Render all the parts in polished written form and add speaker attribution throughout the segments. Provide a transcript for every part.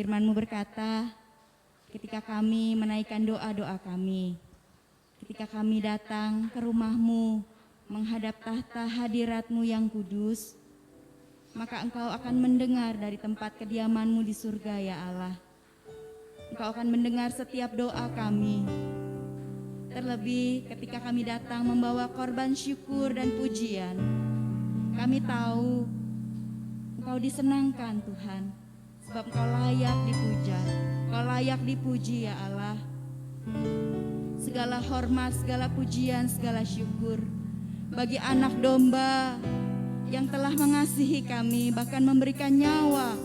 Speaker 1: Firman-Mu berkata, ketika kami menaikkan doa-doa kami, ketika kami datang ke rumah-Mu, menghadap tahta hadirat-Mu yang kudus, maka Engkau akan mendengar dari tempat kediaman-Mu di surga, ya Allah. Engkau akan mendengar setiap doa kami. Terlebih ketika kami datang membawa korban syukur dan pujian, kami tahu Engkau disenangkan, Tuhan, sebab Engkau layak dipuja, Engkau layak dipuji, ya Allah. Segala hormat, segala pujian, segala syukur bagi anak domba yang telah mengasihi kami, bahkan memberikan nyawa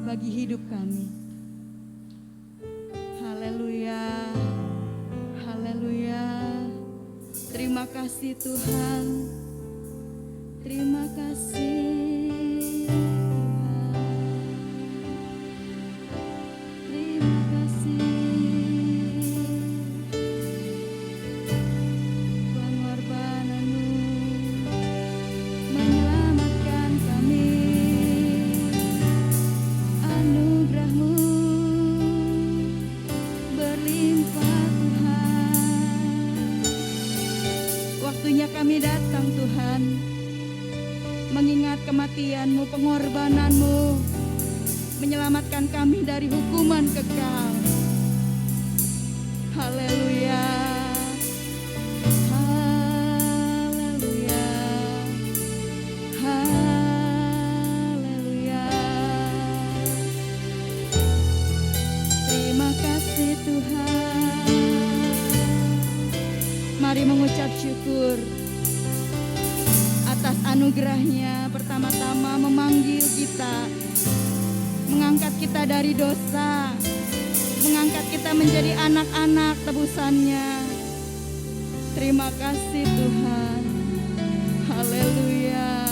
Speaker 1: bagi hidup kami. Haleluya, haleluya. Terima kasih Tuhan, terima kasih. Kematian-Mu, pengorbanan-Mu menyelamatkan kami dari hukuman kekal. Haleluya, haleluya, haleluya. Terima kasih Tuhan. Mari mengucap syukur atas anugerah-Nya. Pertama-tama memanggil kita, mengangkat kita dari dosa, mengangkat kita menjadi anak-anak tebusan-Nya. Terima kasih Tuhan. Haleluya.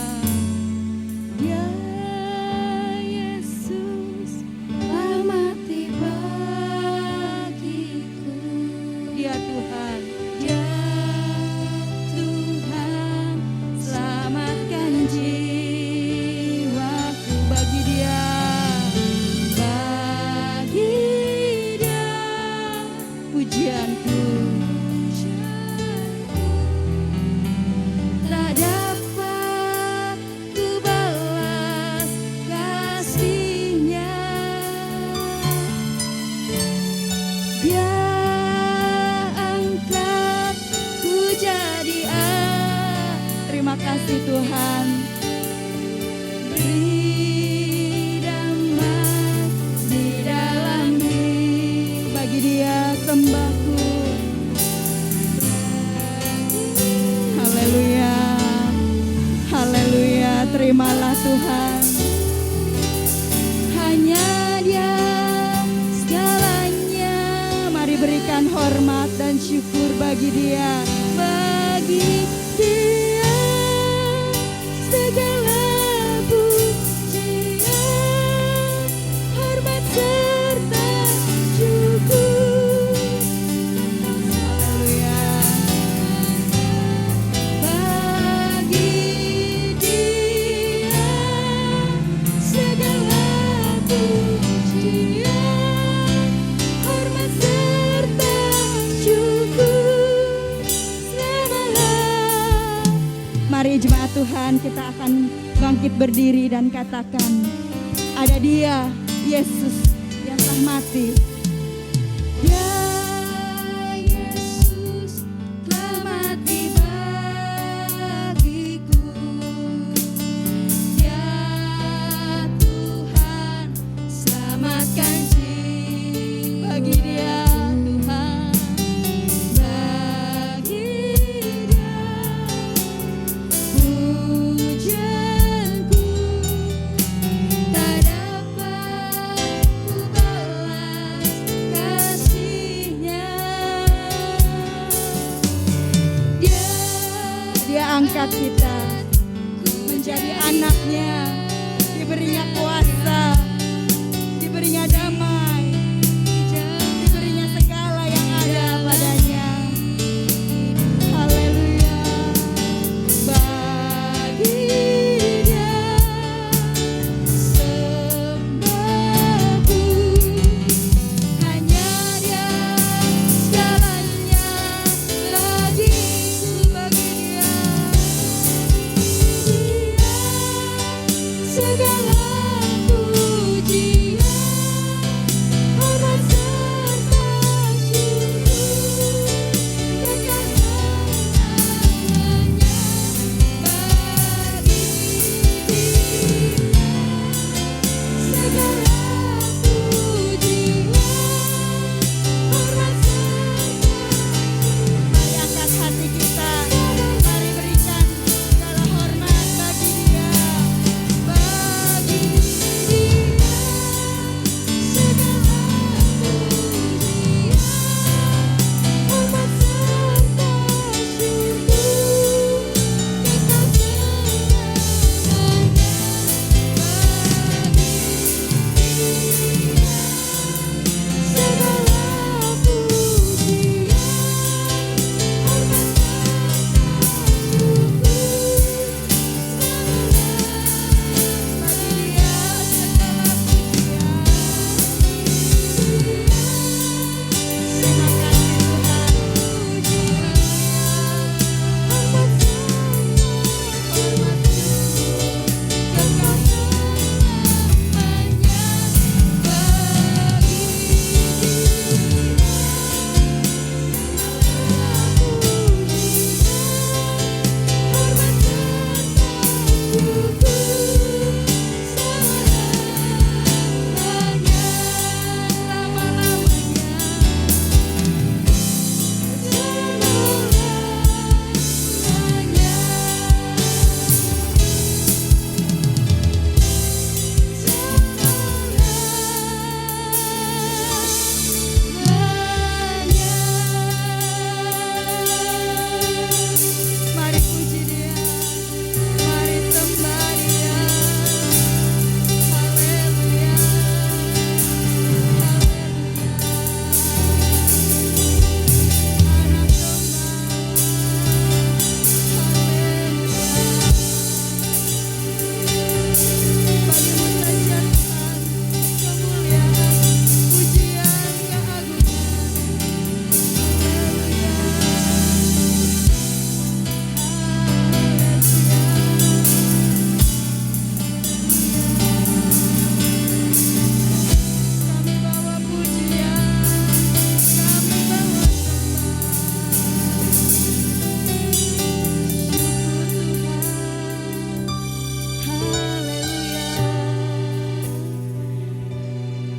Speaker 1: Ya Yesus, Kau mati bagiku. Ya Tuhan, ya Tuhan, selamatkan jiwaku. Bagi Dia, pujianku tak dapat ku balas kasih-Nya. Dia angkat ku jadi terima kasih Tuhan. Beri damai di dalam diri. Bagi Dia sembahku. Haleluya, haleluya. Terimalah Tuhan. Hanya Dia segalanya. Mari berikan hormat dan syukur bagi Dia. Bagi Dia segala pujian, hormat serta syukur. Haleluya. Bagi Dia segala pujian, hormat serta syukur selama-lamanya. Mari jemaat Tuhan, kita akan bangkit berdiri dan katakan, ada Dia, Yesus yang telah mati. Ya Yesus, telah mati bagiku. Ya Tuhan, selamatkan jiwa. Bagi Dia Tuhan, bagi Dia pujianku tak dapat ku balas kasih-Nya. Dia angkat kita menjadi anak-Nya, diberinya kuasa, diberinya damai, diberinya segala yang ada padanya. Haleluya. Bagi Dia sembahku.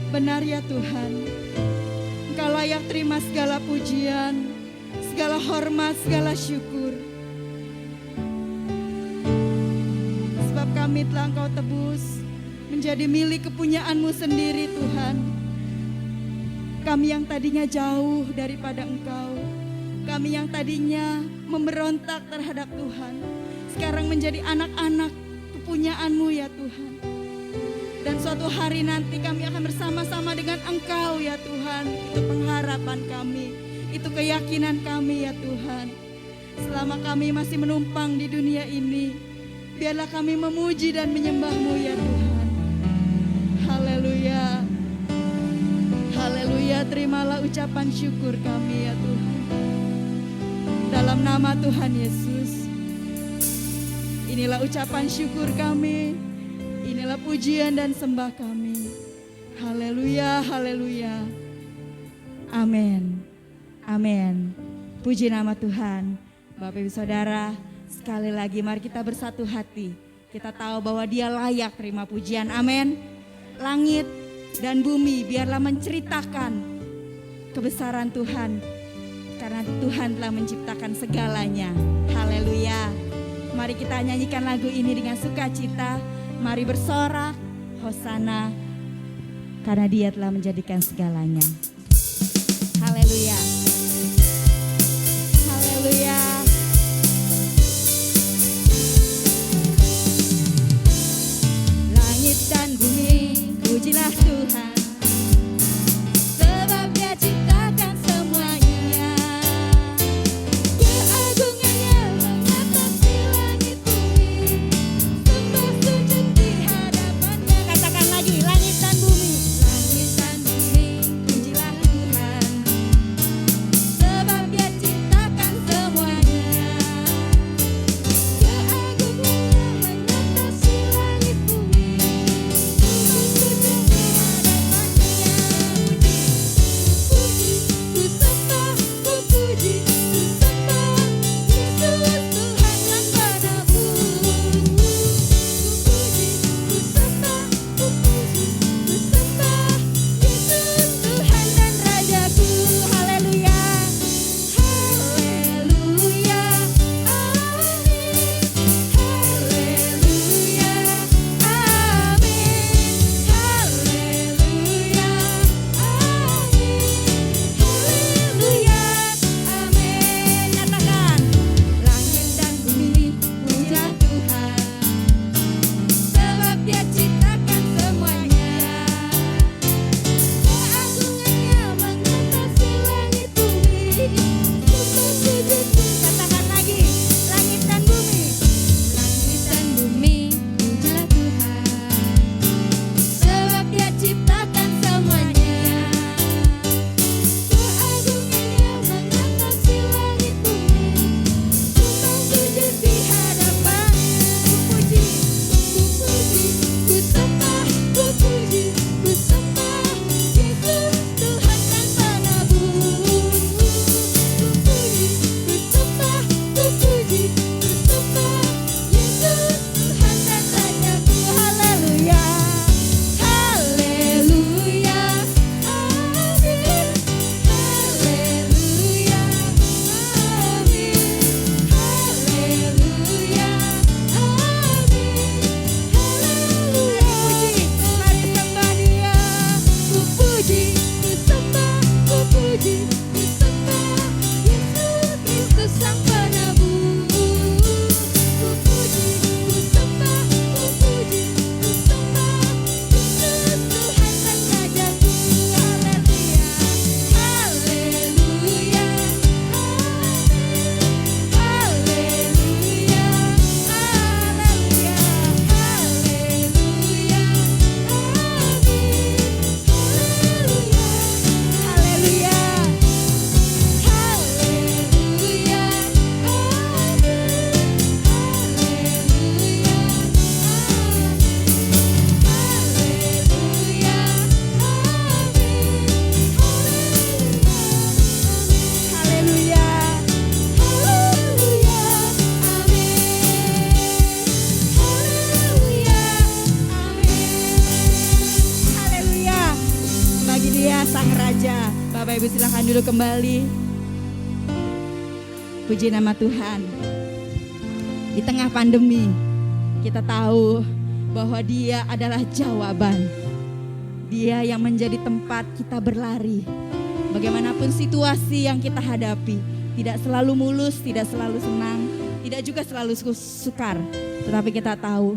Speaker 1: Benar ya Tuhan, Engkau layak terima segala pujian, segala hormat, segala syukur. Sebab kami telah Engkau tebus menjadi milik kepunyaan-Mu sendiri Tuhan. Kami yang tadinya jauh daripada Engkau, kami yang tadinya memberontak terhadap Tuhan, sekarang menjadi anak-anak kepunyaan-Mu ya Tuhan. Dan suatu hari nanti kami akan bersama-sama dengan Engkau ya Tuhan. Itu pengharapan kami, itu keyakinan kami ya Tuhan. Selama kami masih menumpang di dunia ini, biarlah kami memuji dan menyembah-Mu ya Tuhan. Haleluya. Haleluya, terimalah ucapan syukur kami ya Tuhan. Dalam nama Tuhan Yesus, inilah ucapan syukur kami. Inilah pujian dan sembah kami. Haleluya, haleluya. Amin. Amin. Puji nama Tuhan. Bapak Ibu Saudara, sekali lagi mari kita bersatu hati. Kita tahu bahwa Dia layak terima pujian. Amin. Langit dan bumi biarlah menceritakan kebesaran Tuhan, karena Tuhan telah menciptakan segalanya. Haleluya. Mari kita nyanyikan lagu ini dengan sukacita. Mari bersorak, Hosana, karena Dia telah menjadikan segalanya. Haleluya. Haleluya. Langit dan bumi, pujilah Tuhan, sebab Dia ciptakan semuanya. Keagungannya mengatasi langit bumi, sembah sujud di hadapannya. Katakan lagi, langit dan bumi, pujilah Tuhan, dia Sang Raja. Bapak Ibu silahkan duduk kembali. Puji nama Tuhan. Di tengah pandemi, kita tahu bahwa Dia adalah jawaban. Dia yang menjadi tempat kita berlari. Bagaimanapun situasi yang kita hadapi, tidak selalu mulus, tidak selalu senang, tidak juga selalu sukar. Tetapi kita tahu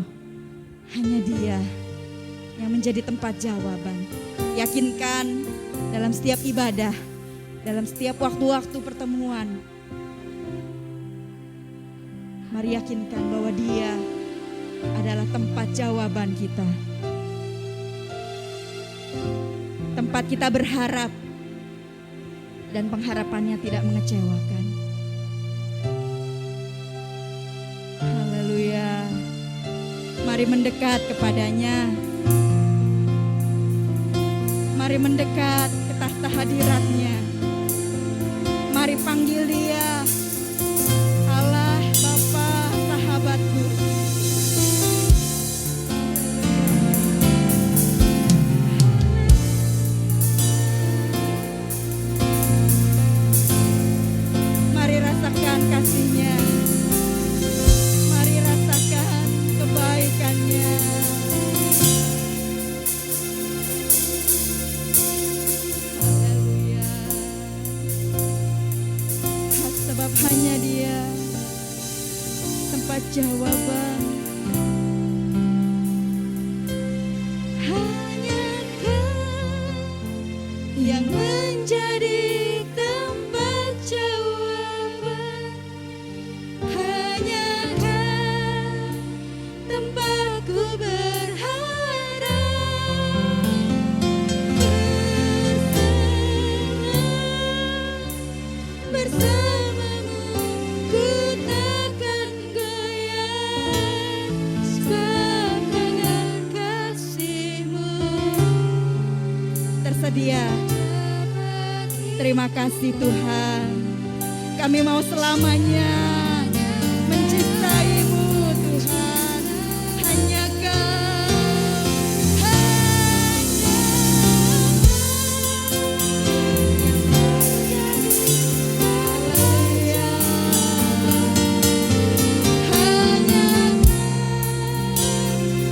Speaker 1: hanya Dia yang menjadi tempat jawaban. Yakinkan dalam setiap ibadah, dalam setiap waktu-waktu pertemuan, mari yakinkan bahwa Dia adalah tempat jawaban kita. Tempat kita berharap dan pengharapannya tidak mengecewakan. Haleluya. Mari mendekat kepadanya. Mari mendekat ke tahta hadiratnya. Mari panggil Dia, Allah Bapa sahabatku. Mari rasakan kasih-Nya. Mari rasakan kebaikan-Nya. Sebab hanya Dia tempat jawaban. Hanya Kau yang menjadi tempat jawaban. Hanya Kau tempatku berharap. Bersamamu ku takkan goyah, sebab dengan kasih-Mu tersedia. Terima kasih Tuhan. Kami mau selamanya mencintai-Mu Tuhan. Hanya Kau,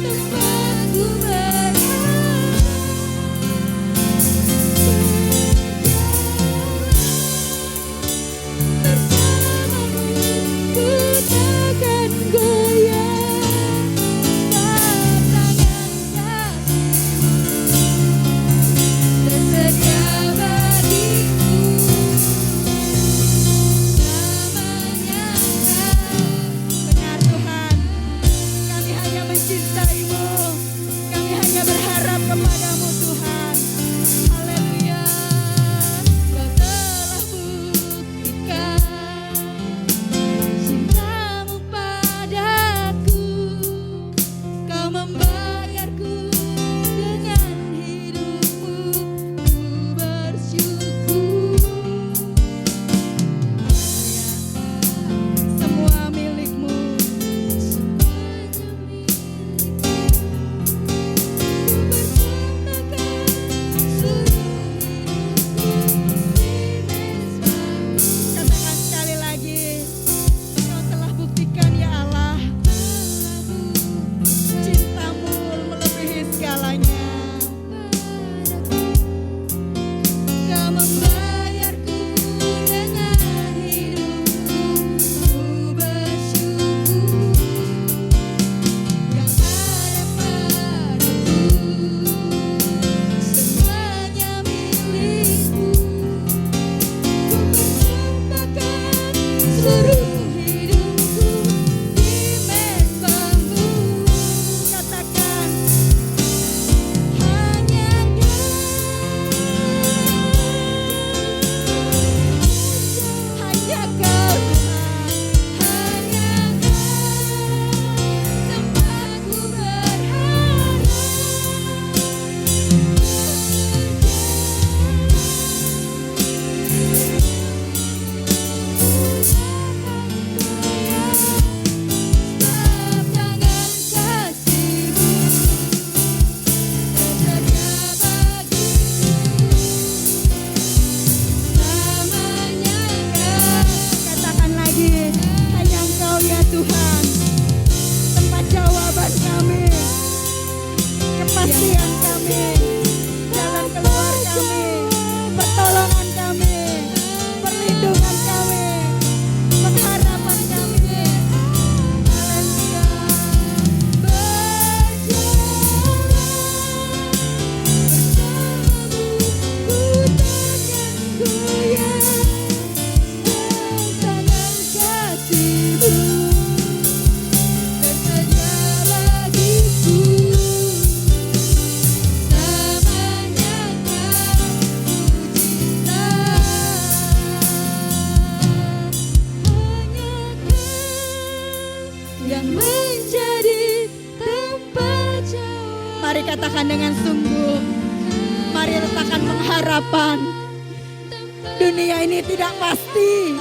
Speaker 1: tempatku berharap. Bersamamu ku takkan katakan dengan sungguh, mari letakkan pengharapan. Dunia ini tidak pasti,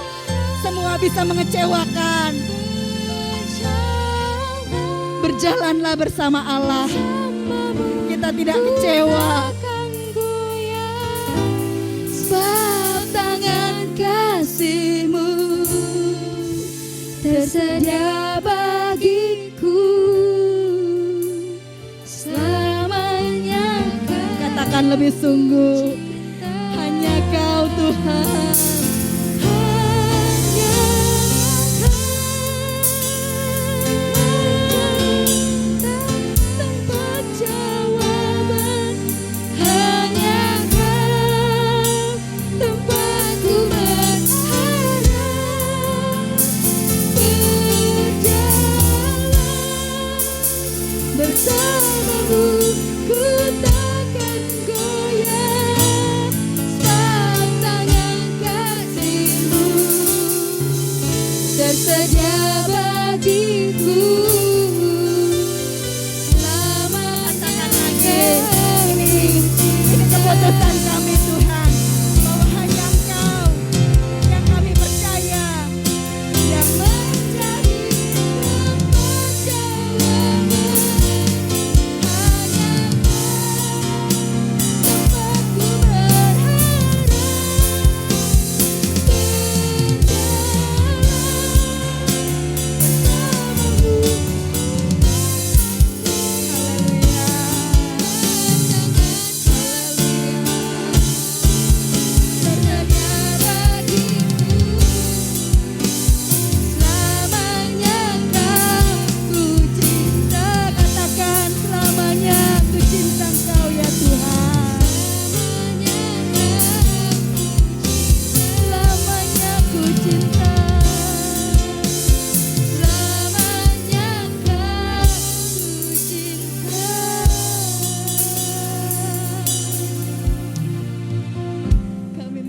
Speaker 1: semua bisa mengecewakan. Berjalanlah bersama Allah, kita tidak kecewa.
Speaker 2: Sebab tangan kasih-Mu tersedia bagiku selamanya.
Speaker 1: Katakan lebih sungguh, hanya Kau Tuhan.
Speaker 2: Bersamamu ku takkan goyah, sebab tangan kasih-Mu tersedia bagiku selama.
Speaker 1: Katakan lagi, ini keputusan kami Tuhan, bahwa hanya Engkau yang kami percaya, yang
Speaker 2: menjadi tempat jawaban.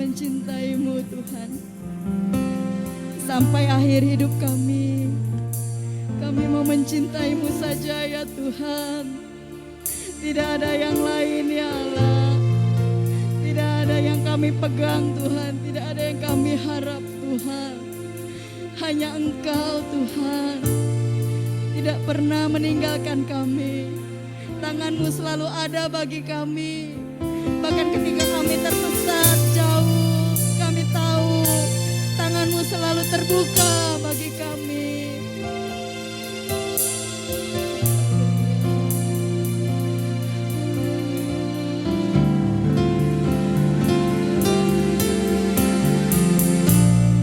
Speaker 1: mencintai-Mu Tuhan. Sampai akhir hidup kami mau mencintai-Mu saja ya Tuhan. Tidak ada yang lain ya Allah. Tidak ada yang kami pegang Tuhan. Tidak ada yang kami harap Tuhan. Hanya Engkau Tuhan. Tidak pernah meninggalkan kami. Tangan-Mu selalu ada bagi kami. Bahkan ketika kami tersesat jauh, kami tahu tangan-Mu selalu terbuka bagi kami.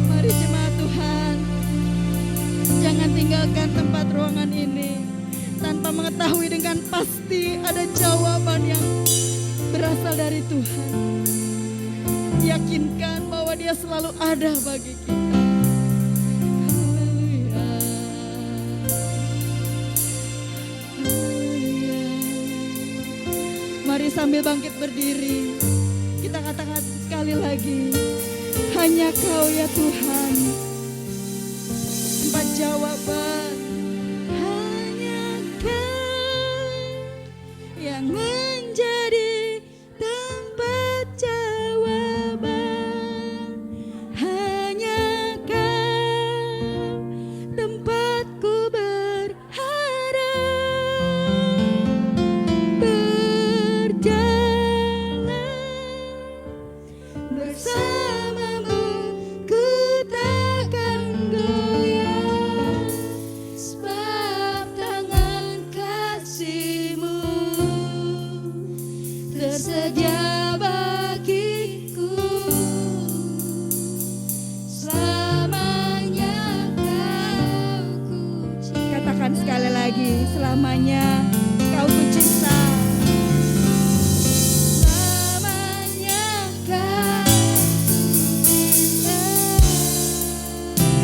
Speaker 1: Mari jemaat Tuhan, jangan tinggalkan tempat ruangan ini tanpa mengetahui dengan pasti ada jawaban yang berasal dari Tuhan. Yakinkan bahwa Dia selalu ada bagi kita. Haleluya. Haleluya. Mari sambil bangkit berdiri, kita katakan sekali lagi, hanya Kau ya Tuhan, tempat jawaban. Hanya Kau yang menjadi tempat jawaban. Hanya Kau tempatku berharap. Berjalan bersama-Mu ku takkan goyah, sebab tangan kasih-Mu tersedia bagiku selamanya. Kau ku cinta. Katakan sekali lagi, selamanya Kau ku cinta.
Speaker 2: Selamanya Kau cinta.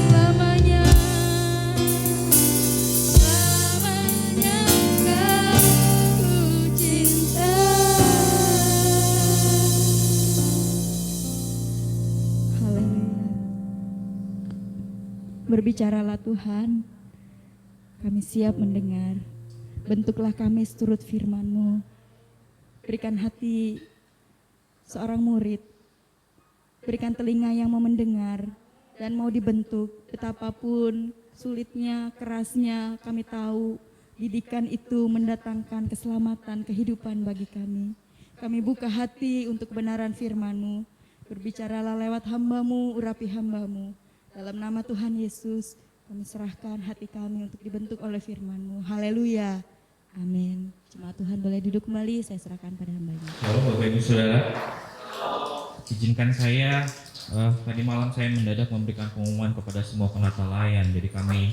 Speaker 1: Selamanya.
Speaker 2: Selamanya Kau ku cinta.
Speaker 1: Haleluya. Berbicaralah Tuhan, kami siap mendengar. Bentuklah kami seturut firman-Mu. berikan hati seorang murid, berikan telinga yang mau mendengar dan mau dibentuk. Betapapun sulitnya, kerasnya, kami tahu didikan itu mendatangkan keselamatan, kehidupan bagi kami. Kami buka hati untuk kebenaran firman-Mu. Berbicaralah lewat hamba-Mu, urapi hamba-Mu. Dalam nama Tuhan Yesus, kami serahkan hati kami untuk dibentuk oleh firman-Mu. Haleluya. Amin. Jemaat Tuhan boleh duduk kembali, saya serahkan pada hamba-Nya.
Speaker 3: Halo Bapak Ibu Saudara, izinkan saya tadi malam saya mendadak memberikan pengumuman kepada semua penata layan. Jadi kami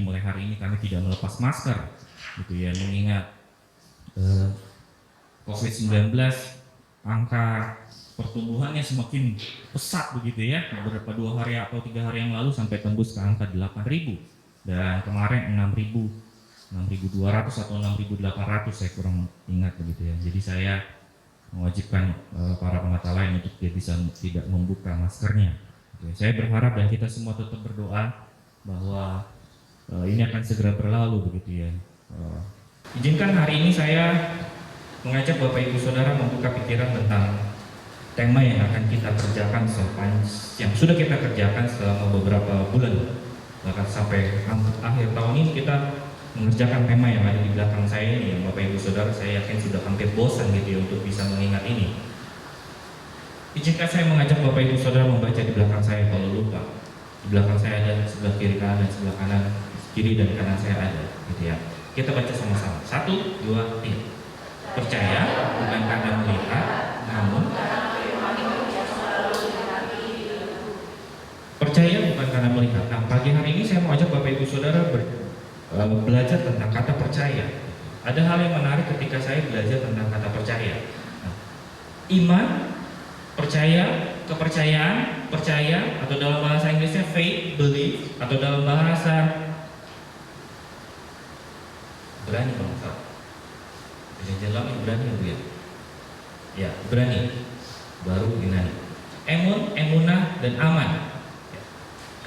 Speaker 3: mulai hari ini kami tidak melepas masker, gitu ya, mengingat COVID-19 angka pertumbuhannya semakin pesat begitu ya. Beberapa 2 hari atau 3 hari yang lalu sampai tembus ke angka 8.000 dan kemarin 6.200 atau 6.800, saya kurang ingat begitu ya. Jadi saya mewajibkan para penata layan untuk dia bisa tidak membuka maskernya. Gitu ya. Saya berharap dan kita semua tetap berdoa bahwa ini akan segera berlalu begitu ya. Izinkan hari ini saya mengajak Bapak Ibu Saudara membuka pikiran tentang tema yang akan kita kerjakan yang sudah kita kerjakan selama beberapa bulan, bahkan sampai akhir tahun ini kita mengerjakan tema yang ada di belakang saya ini, yang Bapak Ibu Saudara saya yakin sudah hampir bosan gitu ya untuk bisa mengingat ini. Izinkan saya mengajak Bapak Ibu Saudara membaca di belakang saya kalau lupa. Di belakang saya ada, sebelah kiri kanan dan sebelah kanan, kiri dan kanan saya ada, gitu ya. Kita baca sama-sama. 1, 2, 3. Percaya bukan karena melihat, namun percaya bukan karena melihat. Nah, pagi hari ini saya mau ajak Bapak Ibu Saudara belajar tentang kata percaya. Ada hal yang menarik ketika saya belajar tentang kata percaya. Nah, iman, percaya, kepercayaan, percaya, atau dalam bahasa Inggrisnya faith, belief, atau dalam bahasa berani kalau nggak salah. Jalan berani ya, ya berani, baru Yunani. Emun, emunah, dan aman.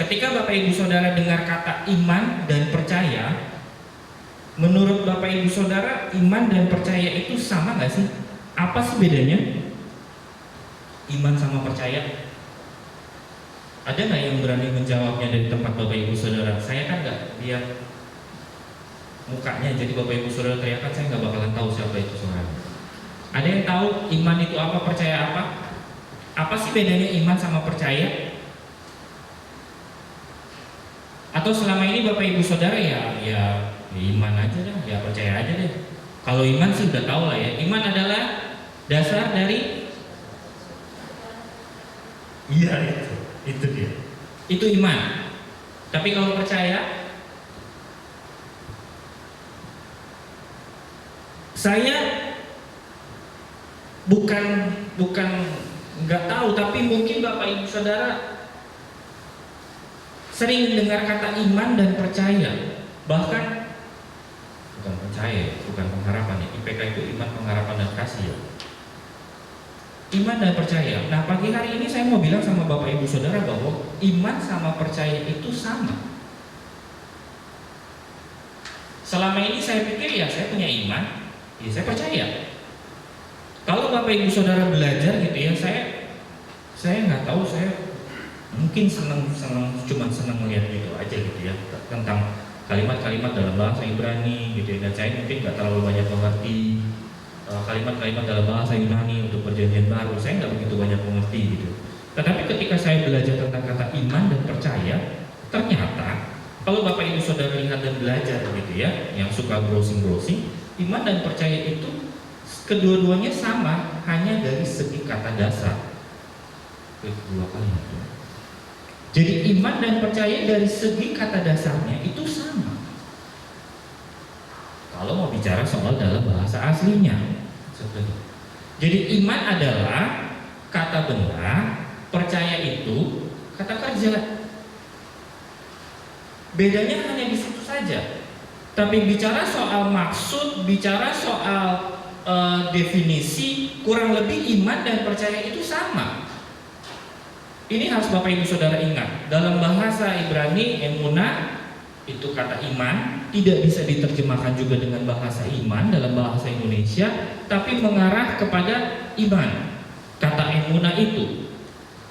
Speaker 3: Ketika Bapak Ibu Saudara dengar kata iman dan percaya, menurut Bapak Ibu Saudara iman dan percaya itu sama nggak sih? Apa sih bedanya? Iman sama percaya? Ada nggak yang berani menjawabnya dari tempat Bapak Ibu Saudara? Saya kan nggak lihat mukanya, jadi Bapak Ibu Saudara teriakan saya nggak bakalan tahu siapa itu saudara. Ada yang tahu iman itu apa, percaya apa? Apa sih bedanya iman sama percaya? Atau selama ini Bapak Ibu Saudara ya iman aja deh, ya percaya aja deh. Kalau iman sih udah tahu lah ya. Iman adalah dasar dari itu dia. Itu iman. Tapi kalau percaya, saya bukan nggak tahu, tapi mungkin Bapak Ibu Saudara sering dengar kata iman dan percaya. Bahkan bukan percaya, bukan pengharapan ya. IPK itu iman, pengharapan, dan kasih ya. Iman dan percaya. Nah, pagi hari ini saya mau bilang sama Bapak Ibu Saudara bahwa iman sama percaya itu sama. Selama ini saya pikir ya saya punya iman, ya saya percaya. Kalau Bapak Ibu Saudara belajar gitu ya, saya nggak tahu, saya mungkin cuma senang melihat gitu aja gitu ya, tentang kalimat-kalimat dalam bahasa Ibrani gitu ya, dan saya mungkin nggak terlalu banyak mengerti kalimat-kalimat dalam bahasa Yunani untuk perjanjian baru, saya nggak begitu banyak mengerti gitu. Tetapi ketika saya belajar tentang kata iman dan percaya, ternyata kalau Bapak Ibu Saudara lihat dan belajar gitu ya, yang suka browsing, iman dan percaya itu kedua-duanya sama, hanya dari segi kata dasar. Dua kali. Jadi iman dan percaya dari segi kata dasarnya itu sama. Kalau mau bicara soal dalam bahasa aslinya. Jadi iman adalah kata benda, percaya itu kata kerja. Bedanya hanya di situ saja. Tapi bicara soal maksud, bicara soal definisi, kurang lebih iman dan percaya itu sama. Ini harus Bapak Ibu Saudara ingat. Dalam bahasa Ibrani, emunah itu kata iman,
Speaker 4: tidak bisa diterjemahkan juga dengan bahasa iman dalam bahasa Indonesia, tapi mengarah kepada iman. Kata emunah itu.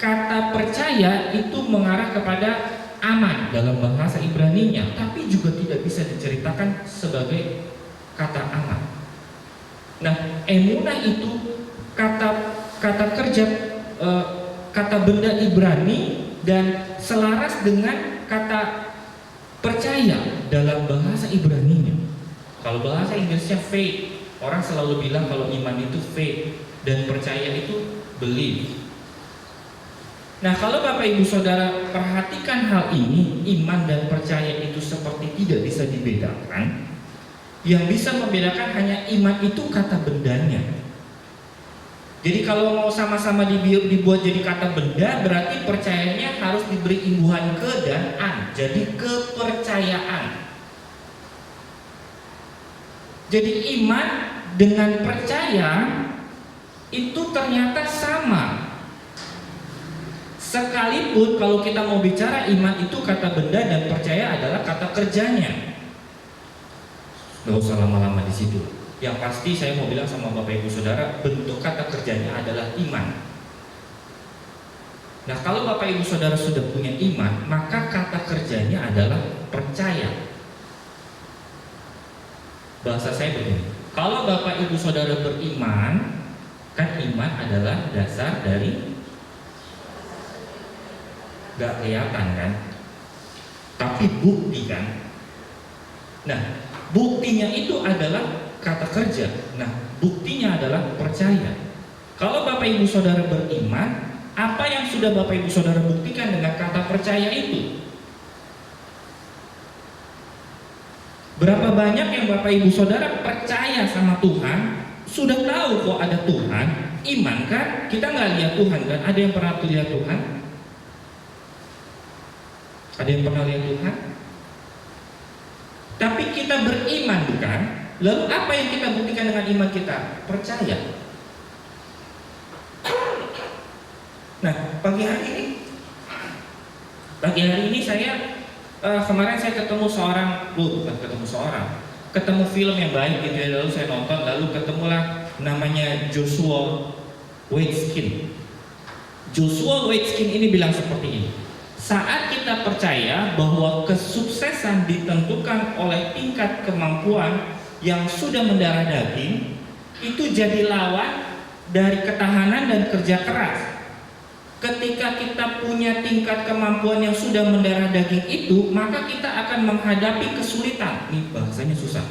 Speaker 4: Kata percaya itu mengarah kepada aman dalam bahasa Ibrani-nya, tapi juga tidak bisa diceritakan sebagai kata aman. Nah, emunah itu kata kerja, kata benda Ibrani dan selaras dengan kata percaya dalam bahasa Ibrani-nya. Kalau bahasa Inggrisnya faith, orang selalu bilang kalau iman itu faith dan percaya itu believe. Nah, kalau Bapak Ibu Saudara perhatikan hal ini, iman dan percaya itu seperti tidak bisa dibedakan. Yang bisa membedakan hanya iman itu kata bendanya. Jadi kalau mau sama-sama dibuat jadi kata benda, berarti percayanya harus diberi imbuhan ke dan an. Jadi kepercayaan. Jadi iman dengan percaya itu ternyata sama. Sekalipun kalau kita mau bicara iman itu kata benda dan percaya adalah kata kerjanya. Gak usah lama-lama di situ. Yang pasti saya mau bilang sama Bapak Ibu Saudara, bentuk kata kerjanya adalah iman. Nah, kalau Bapak Ibu Saudara sudah punya iman, maka kata kerjanya adalah percaya. Bahasa saya begini, kalau Bapak Ibu Saudara beriman, kan iman adalah dasar dari gak kelihatan kan, tapi bukti kan. Nah, buktinya itu adalah kata kerja. Nah, buktinya adalah percaya. Kalau Bapak Ibu Saudara beriman, apa yang sudah Bapak Ibu Saudara buktikan dengan kata percaya itu? Berapa banyak yang Bapak Ibu Saudara percaya sama Tuhan, sudah tahu kok ada Tuhan, iman kan? Kita nggak lihat Tuhan kan? Ada yang pernah lihat Tuhan? Ada yang pernah lihat Tuhan? Tapi kita beriman bukan? Lalu apa yang kita buktikan dengan iman kita? Percaya. Nah, pagi hari ini saya kemarin saya ketemu ketemu film yang baik gitu ya, lalu saya nonton, lalu ketemulah namanya Joshua Waitzkin. Joshua Waitzkin ini bilang seperti ini. Saat kita percaya bahwa kesuksesan ditentukan oleh tingkat kemampuan yang sudah mendarah daging, itu jadi lawan dari ketahanan dan kerja keras. Ketika kita punya tingkat kemampuan yang sudah mendarah daging itu, maka kita akan menghadapi kesulitan. Ini bahasanya susah,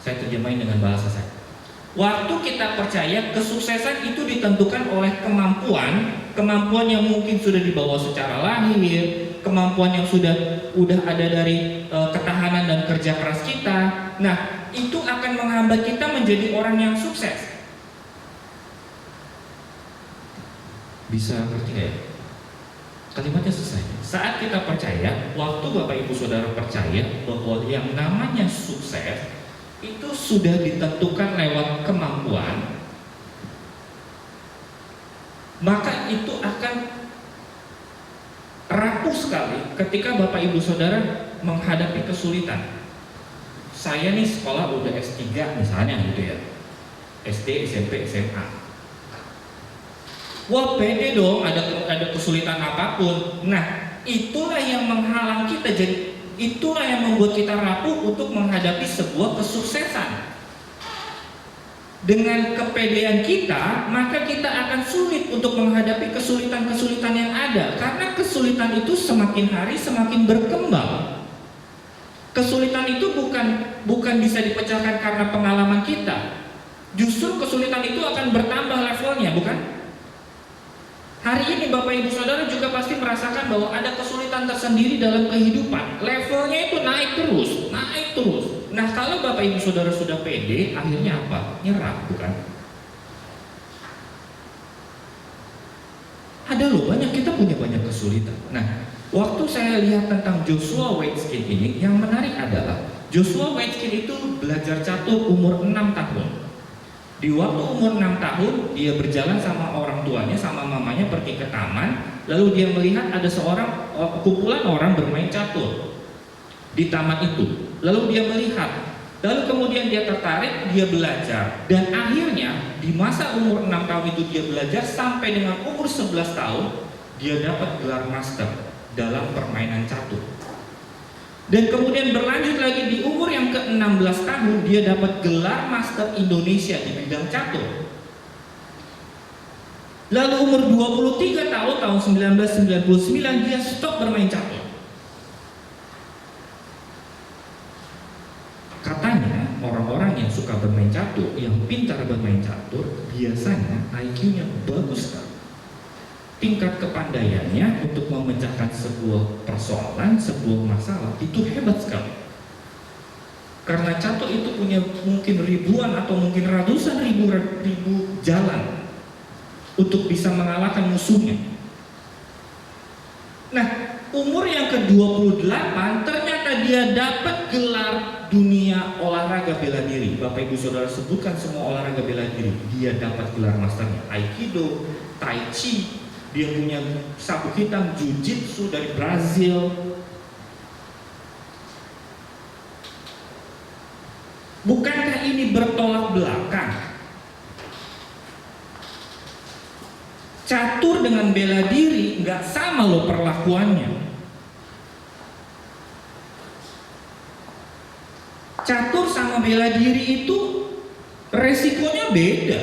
Speaker 4: saya terjemahin dengan bahasa saya. Waktu kita percaya, kesuksesan itu ditentukan oleh kemampuan yang mungkin sudah dibawa secara lahir, kemampuan yang sudah ada dari ketahanan dan kerja keras kita. Nah, itu akan menghambat kita menjadi orang yang sukses. Bisa ngerti gak ya? Kalimatnya selesai. Saat kita percaya, waktu Bapak Ibu Saudara percaya bahwa yang namanya sukses itu sudah ditentukan lewat kemampuan, maka itu akan rapuh sekali ketika Bapak Ibu Saudara menghadapi kesulitan. Saya nih sekolah udah S3 misalnya gitu ya, SD, SMP, SMA. Wah, pede dong, ada kesulitan apapun. Nah, itulah yang menghalang kita, jadi itulah yang membuat kita rapuh untuk menghadapi sebuah kesuksesan. Dengan kepedean kita, maka kita akan sulit untuk menghadapi kesulitan-kesulitan yang ada, karena kesulitan itu semakin hari semakin berkembang. Kesulitan itu bukan bisa dipecahkan karena pengalaman kita. Justru kesulitan itu akan bertambah levelnya, bukan? Hari ini Bapak Ibu Saudara juga pasti merasakan bahwa ada kesulitan tersendiri dalam kehidupan. Levelnya itu naik terus. Nah, kalau Bapak Ibu Saudara sudah pede, akhirnya apa? Nyerah, bukan? Ada loh, kita punya banyak kesulitan. Nah, waktu saya lihat tentang Joshua Waitzkin ini, yang menarik adalah Joshua Waitzkin itu belajar catur umur 6 tahun. Di waktu umur 6 tahun, dia berjalan sama orang tuanya, sama mamanya pergi ke taman. Lalu dia melihat ada kumpulan orang bermain catur di taman itu. lalu dia melihat, lalu kemudian dia tertarik, dia belajar, dan akhirnya di masa umur 6 tahun itu dia belajar sampai dengan umur 11 tahun dia dapat gelar master dalam permainan catur. Dan kemudian berlanjut lagi di umur yang ke-16 tahun dia dapat gelar master Indonesia di bidang catur. Lalu umur 23 tahun, tahun 1999 dia stop bermain catur. Katanya orang-orang yang suka bermain catur, yang pintar bermain catur, biasanya IQ-nya bagus sekali. Tingkat kepandaiannya untuk memecahkan sebuah persoalan, sebuah masalah itu hebat sekali. Karena catur itu punya mungkin ribuan atau mungkin ratusan ribu jalan untuk bisa mengalahkan musuhnya. Nah, umur yang ke-28 ternyata dia dapat gelar dunia olahraga bela diri. Bapak Ibu Saudara sebutkan semua olahraga bela diri. Dia dapat gelar masternya Aikido, Tai Chi, dia punya sabuk hitam Jiu-Jitsu dari Brazil. Bukankah ini bertolak belakang? Catur dengan bela diri nggak sama loh perlakuannya. Catur sama bela diri itu resikonya beda.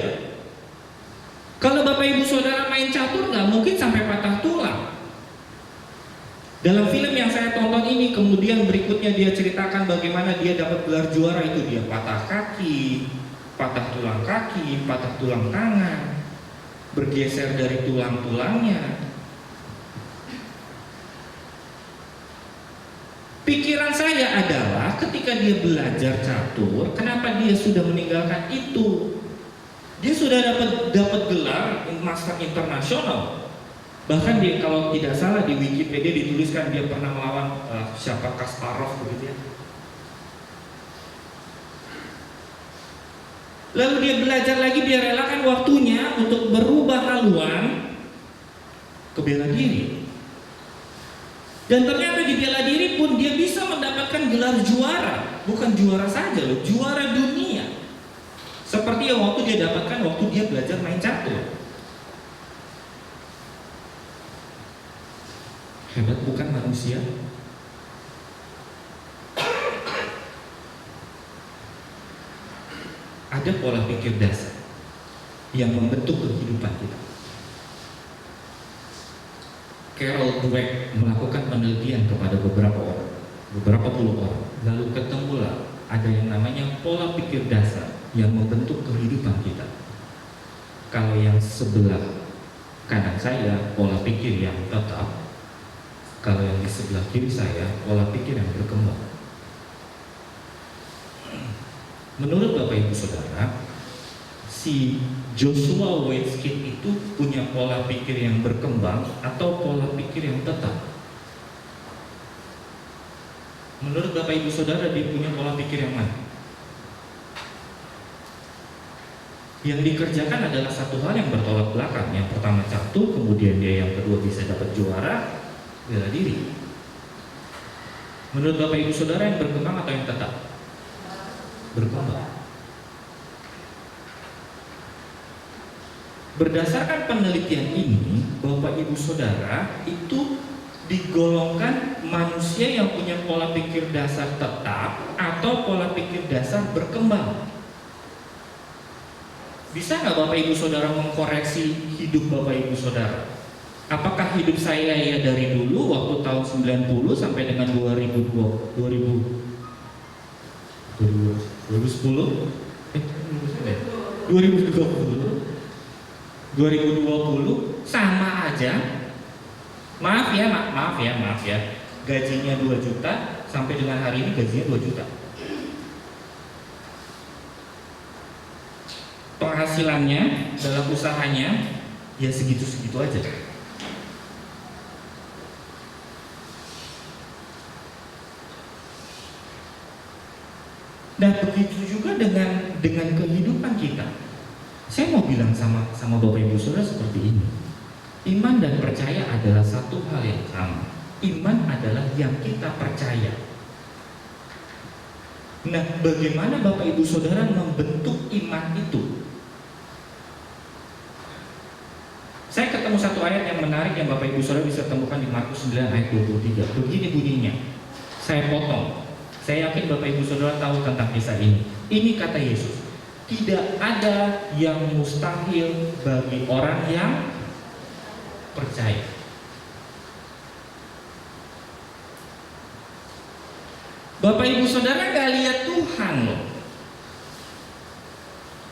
Speaker 4: Kalau Bapak Ibu Saudara main catur nggak mungkin sampai patah tulang. Dalam film yang saya tonton ini kemudian berikutnya dia ceritakan bagaimana dia dapat gelar juara itu. Dia patah kaki, patah tulang kaki, patah tulang tangan, bergeser dari tulang-tulangnya. Pikiran saya adalah ketika dia belajar catur, kenapa dia sudah meninggalkan itu? Dia sudah dapat gelar master internasional. Bahkan dia kalau tidak salah di Wikipedia dituliskan dia pernah melawan siapa Kasparov begitu ya. Lalu dia belajar lagi, dia relakan waktunya untuk berubah haluan ke bela diri. Dan ternyata di bela diri pun dia bisa mendapatkan gelar juara. Bukan juara saja loh, juara dunia. Seperti yang waktu dia dapatkan waktu dia belajar main catur. Hebat bukan manusia? Ada pola pikir dasar yang membentuk kehidupan kita. Carol Dweck melakukan penelitian kepada beberapa puluh orang, lalu ketemulah ada yang namanya pola pikir dasar yang membentuk kehidupan kita. Kalau yang sebelah kanan saya pola pikir yang tetap, kalau yang di sebelah kiri saya pola pikir yang berkembang. Menurut Bapak Ibu Saudara, si Joshua Waitzkin itu punya pola pikir yang berkembang atau pola pikir yang tetap? Menurut Bapak Ibu Saudara dia punya pola pikir yang mana? Yang dikerjakan adalah satu hal yang bertolak belakang. Yang pertama catur, kemudian dia yang kedua bisa dapat juara bela diri. Menurut Bapak Ibu Saudara yang berkembang atau yang tetap? Berkembang. Berdasarkan penelitian ini, Bapak Ibu Saudara itu digolongkan manusia yang punya pola pikir dasar tetap atau pola pikir dasar berkembang. Bisa nggak Bapak Ibu Saudara mengkoreksi hidup Bapak Ibu Saudara? Apakah hidup saya ya dari dulu waktu tahun 90 sampai dengan 2010? 2020 sama aja. Maaf ya. Gajinya 2 juta sampai dengan hari ini gajinya 2 juta. Penghasilannya dalam usahanya ya segitu-segitu aja. Dan begitu juga dengan kehidupan kita. Saya mau bilang sama Bapak Ibu Saudara seperti ini. Iman dan percaya adalah satu hal yang sama. Iman adalah yang kita percaya. Nah, bagaimana Bapak Ibu Saudara membentuk iman itu? Saya ketemu satu ayat yang menarik yang Bapak Ibu Saudara bisa temukan di Markus 9 ayat 23. Begini bunyinya. Saya potong. Saya yakin Bapak Ibu Saudara tahu tentang kisah ini. Ini kata Yesus. Tidak ada yang mustahil bagi orang yang percaya. Bapak Ibu Saudara gak lihat Tuhan loh.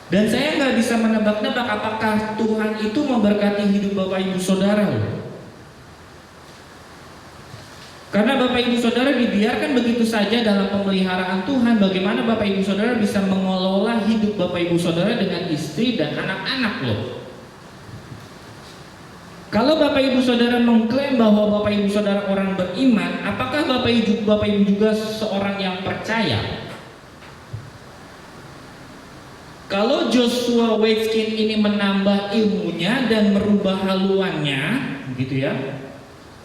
Speaker 4: Dan saya nggak bisa menebak-nebak apakah Tuhan itu memberkati hidup Bapak Ibu Saudara loh. Karena Bapak Ibu Saudara dibiarkan begitu saja dalam pemeliharaan Tuhan. Bagaimana Bapak Ibu Saudara bisa mengelola hidup Bapak Ibu Saudara dengan istri dan anak-anak loh. Kalau Bapak Ibu Saudara mengklaim bahwa Bapak Ibu Saudara orang beriman, apakah Bapak Ibu juga seorang yang percaya? Kalau Joshua Waitzkin ini menambah ilmunya dan merubah haluannya, gitu ya,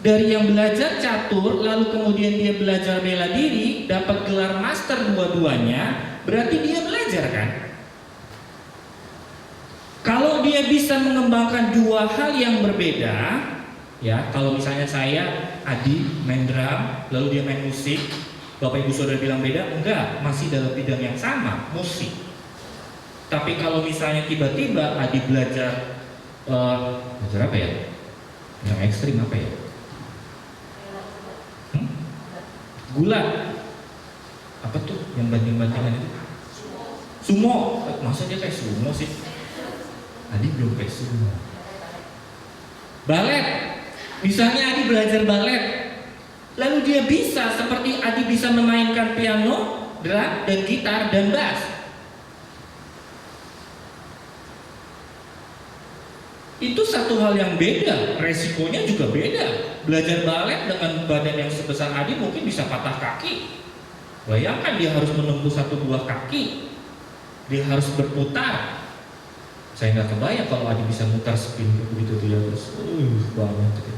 Speaker 4: dari yang belajar catur, lalu kemudian dia belajar bela diri, dapat gelar master dua-duanya, berarti dia belajar kan? Kalau dia bisa mengembangkan dua hal yang berbeda, ya, kalau misalnya saya, Adi main drum, lalu dia main musik, Bapak Ibu Saudara bilang beda? Enggak, masih dalam bidang yang sama, musik. Tapi kalau misalnya tiba-tiba Adi belajar apa ya? Yang ekstrim apa ya? Gulat. Apa tuh yang banting-bantingan itu? Sumo. Masa dia kayak sumo sih? Adi belum kayak sumo. Balet. Misalnya Adi belajar balet, lalu dia bisa seperti Adi bisa memainkan piano, drum, dan gitar dan bass. Itu satu hal yang beda, resikonya juga beda. Belajar balet dengan badan yang sebesar Adi mungkin bisa patah kaki. Bayangkan dia harus menempuh satu buah kaki, dia harus berputar. Saya nggak kebayang kalau Adi bisa mutar spin begitu tuh ya, terus banyak gitu.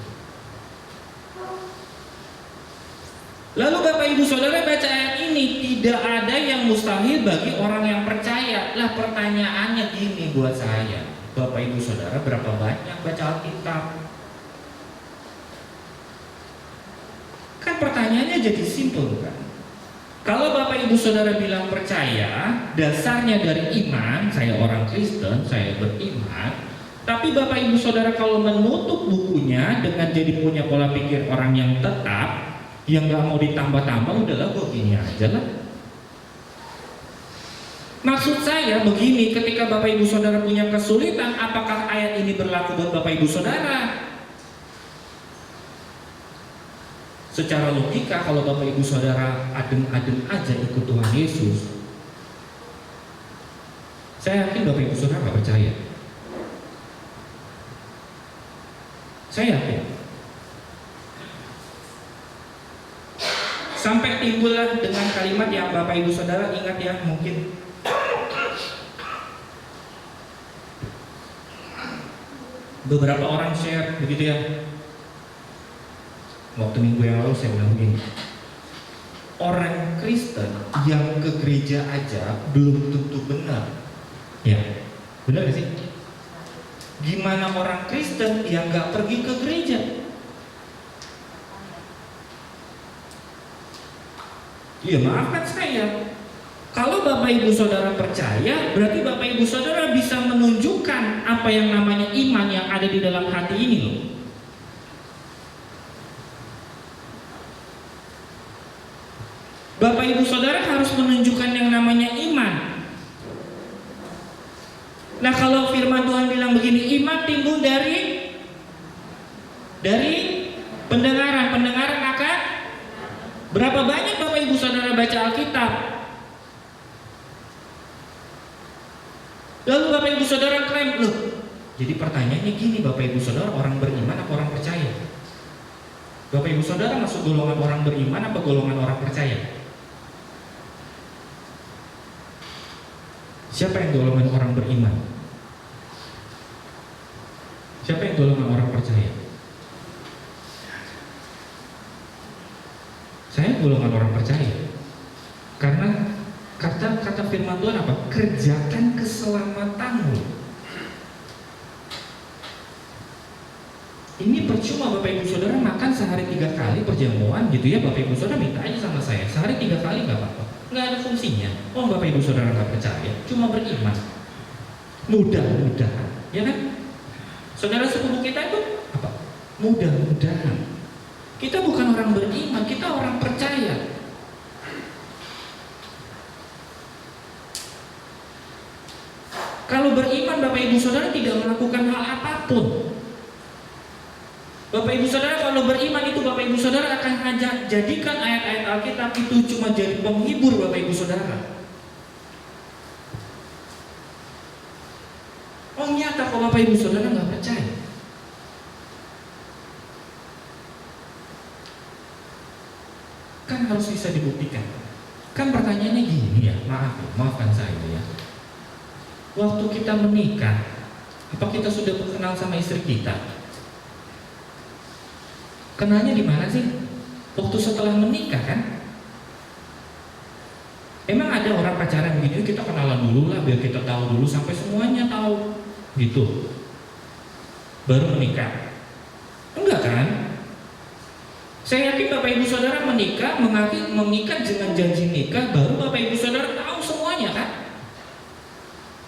Speaker 4: Lalu Bapak Ibu Saudara baca ayat ini, tidak ada yang mustahil bagi orang yang percaya. Lah pertanyaannya gini buat saya, Bapak Ibu Saudara berapa banyak baca Alkitab? Kan pertanyaannya jadi simpel kan? Kalau Bapak Ibu Saudara bilang percaya, dasarnya dari iman, saya orang Kristen, saya beriman. Tapi Bapak Ibu Saudara kalau menutup bukunya dengan jadi punya pola pikir orang yang tetap, yang gak mau ditambah-tambah, udahlah gue gini aja lah. Maksud saya begini, ketika Bapak Ibu Saudara punya kesulitan, apakah ayat ini berlaku buat Bapak Ibu Saudara? Secara logika, kalau Bapak Ibu Saudara adem-adem aja ikut Tuhan Yesus, saya yakin Bapak Ibu Saudara gak percaya. Saya yakin. Sampai timbullah dengan kalimat yang Bapak Ibu Saudara ingat ya, mungkin beberapa orang share begitu ya. Waktu minggu yang lalu saya bilang begini, orang Kristen yang ke gereja aja belum tentu benar. Ya, benar gak sih? Gimana orang Kristen yang gak pergi ke gereja? Iya, maafkan saya. Kalau Bapak Ibu Saudara percaya, berarti Bapak Ibu Saudara bisa menunjukkan apa yang namanya iman yang ada di dalam hati ini loh. Bapak Ibu Saudara harus menunjukkan yang namanya iman. Nah, kalau firman Tuhan bilang begini, iman timbul dari pendengaran akan. Berapa banyak Bapak Ibu Saudara baca Alkitab? Lalu Bapak Ibu Saudara klaim, loh, jadi pertanyaannya gini, Bapak Ibu Saudara orang beriman apa orang percaya? Bapak Ibu Saudara masuk golongan orang beriman apa golongan orang percaya? Siapa yang golongan orang beriman? Siapa yang golongan orang percaya? Saya golongan orang percaya. Karena firman Tuhan apa? Kerjakan keselamatanmu. Ini percuma Bapak Ibu Saudara makan sehari 3 kali perjamuan gitu ya. Bapak Ibu Saudara minta aja sama saya, sehari 3 kali nggak apa-apa, nggak ada fungsinya. Oh, Bapak Ibu Saudara nggak percaya, cuma beriman. Mudah-mudahan, ya kan? Saudara sepupu kita itu apa? Mudah-mudahan. Kita bukan orang beriman, kita orang percaya. Kalau beriman Bapak Ibu Saudara tidak melakukan hal apapun. Bapak Ibu Saudara kalau beriman itu Bapak Ibu Saudara akan jadikan ayat-ayat Alkitab itu cuma jadi penghibur Bapak Ibu Saudara. Oh nyata kalau Bapak Ibu Saudara nggak percaya. Kan harus bisa dibuktikan. Kan pertanyaannya gini ya, maafkan saya ya. Waktu kita menikah, apa kita sudah kenal sama istri kita? Kenalnya di mana sih? Waktu setelah menikah kan? Emang ada orang pacaran begini, kita kenalan dulu lah biar kita tahu dulu sampai semuanya tahu gitu. Baru menikah. Enggak kan? Saya yakin Bapak Ibu Saudara menikah, mengikat dengan janji nikah, baru Bapak Ibu Saudara tahu semuanya kan?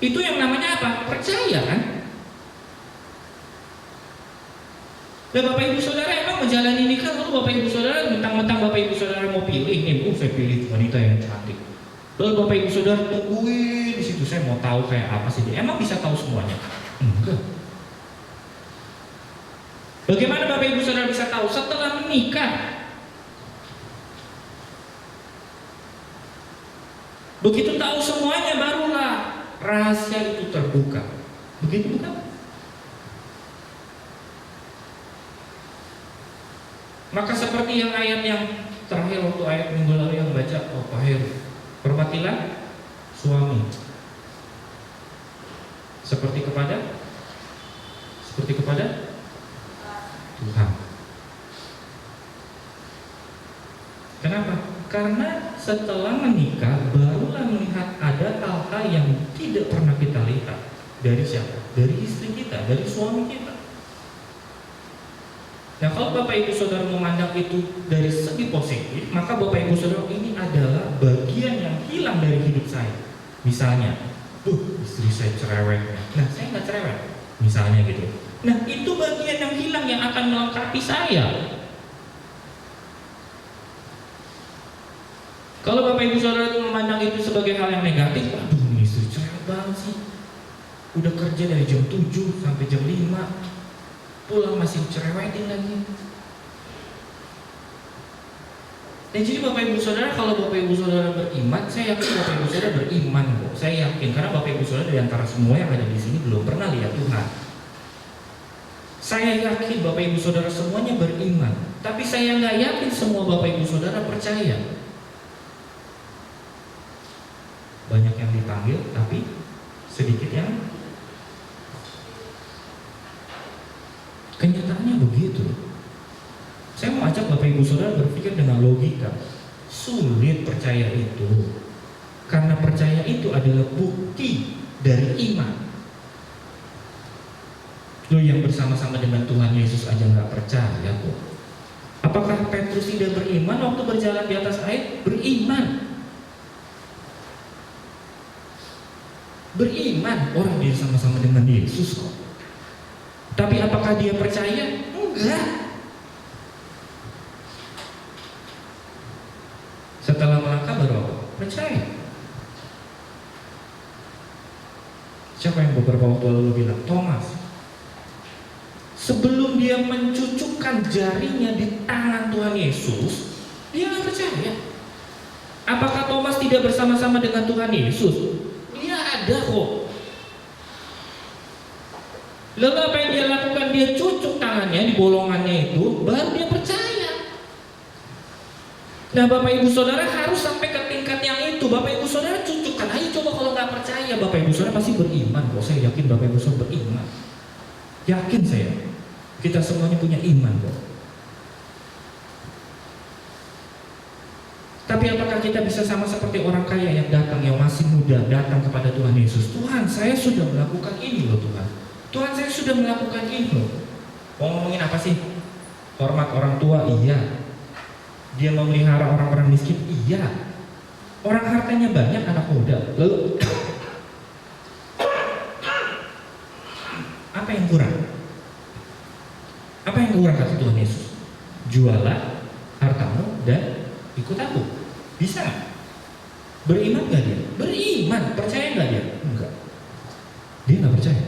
Speaker 4: Itu yang namanya apa? Percaya kan? Dan Bapak Ibu Saudara emang menjalani nikah, lalu Bapak Ibu Saudara mentang-mentang Bapak Ibu Saudara mau pilih, saya pilih wanita yang cantik. Lalu Bapak Ibu Saudara tungguin di situ, saya mau tahu kayak apa sih dia. Emang bisa tahu semuanya? Enggak. Bagaimana Bapak Ibu Saudara bisa tahu? Setelah menikah. Begitu tahu semuanya barulah rahasia itu terbuka. Begitu bukan? Maka seperti yang ayat yang terakhir waktu ayat minggu lalu yang baca, oh Pak Heru, hormatilah suami seperti kepada Tuhan. Kenapa? Karena setelah menikah barulah melihat ada hal-hal yang tidak pernah kita lihat. Dari siapa? Dari istri kita, dari suami kita. Nah kalau Bapak Ibu Saudara memandang itu dari segi positif, maka Bapak Ibu Saudara ini adalah bagian yang hilang dari hidup saya. Misalnya, istri saya cerewet. Nah saya nggak cerewet, misalnya gitu. Nah itu bagian yang hilang yang akan melengkapi saya. Kalau Bapak Ibu Saudara memandang itu sebagai hal yang negatif, aduh ini istri cerewet banget sih. Udah kerja dari jam 7 sampai jam 5. Pulang masih cerewetin lagi. Dan jadi Bapak Ibu Saudara, kalau Bapak Ibu Saudara beriman, saya yakin Bapak Ibu Saudara beriman kok. Saya yakin karena Bapak Ibu Saudara di antara semua yang ada di sini belum pernah lihat Tuhan. Saya yakin Bapak Ibu Saudara semuanya beriman, tapi saya nggak yakin semua Bapak Ibu Saudara percaya. Banyak yang dipanggil, tapi sedikit yang kenyataannya begitu. Saya mau ajak Bapak Ibu Saudara berpikir dengan logika. Sulit percaya itu, karena percaya itu adalah bukti dari iman. Lo yang bersama-sama dengan Tuhan Yesus aja nggak percaya kok. Apakah Petrus tidak beriman waktu berjalan di atas air? Beriman. Beriman, orang dia sama-sama dengan Yesus kok. Tapi apakah dia percaya? Enggak. Setelah melangkah baru apa? Percaya. Siapa yang beberapa waktu lalu bilang? Thomas. Sebelum dia mencucukkan jarinya di tangan Tuhan Yesus, dia nggak percaya. Apakah Thomas tidak bersama-sama dengan Tuhan Yesus? Dia ada kok. Lalu apa yang dia lakukan? Dia cucuk tangannya di bolongannya itu, baru dia percaya. Nah Bapak Ibu Saudara harus sampai ke tingkat yang itu. Bapak Ibu Saudara cucukkan. Ayo coba kalau nggak percaya, Bapak Ibu Saudara pasti beriman kok. Saya yakin Bapak Ibu Saudara beriman. Yakin saya. Kita semuanya punya iman kok. Tapi apakah kita bisa sama seperti orang kaya yang datang, yang masih muda, datang kepada Tuhan Yesus? Tuhan, saya sudah melakukan ini loh Tuhan. Tuhan, saya sudah melakukan ini loh. Mau ngomongin apa sih? Hormat orang tua, iya. Dia memelihara orang-orang miskin, iya. Orang hartanya banyak, anak muda. Lalu apa yang kurang? Apa yang kurang kata Tuhan Yesus? Jualah hartamu dan ikut aku. Bisa nggak? Beriman nggak dia? Beriman. Percaya nggak dia? Enggak. Dia nggak percaya.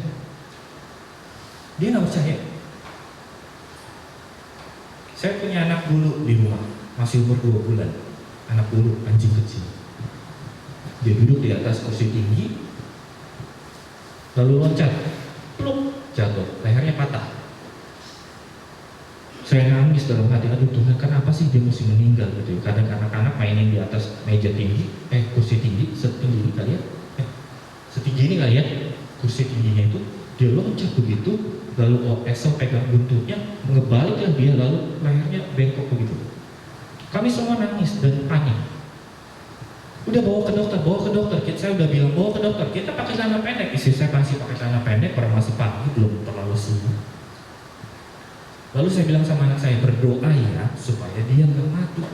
Speaker 4: Dia nggak percaya. Saya punya anak bulu di rumah, masih umur 2 bulan. Anak bulu, anjing kecil. Dia duduk di atas kursi tinggi, lalu loncat, pluk, jatuh, lehernya patah. Saya nangis dalam hati, aduh Tuhan, kenapa sih dia mesti meninggal gitu? Kadang anak-anak mainin di atas meja tinggi, kursi tinggi, setinggi ini kali ya, setinggi ini kali ya, kursi tingginya itu, dia loncat begitu, lalu Esau pegang buntutnya, ngebalikkan dia, lalu lehernya bengkok begitu. Kami semua nangis dan panik. Udah bawa ke dokter, saya udah bilang bawa ke dokter, kita pakai celana pendek, istri saya masih pakai celana pendek, orang masih pagi, belum terlalu sibuk. Lalu saya bilang sama anak saya, berdoa ya supaya dia nggak mati.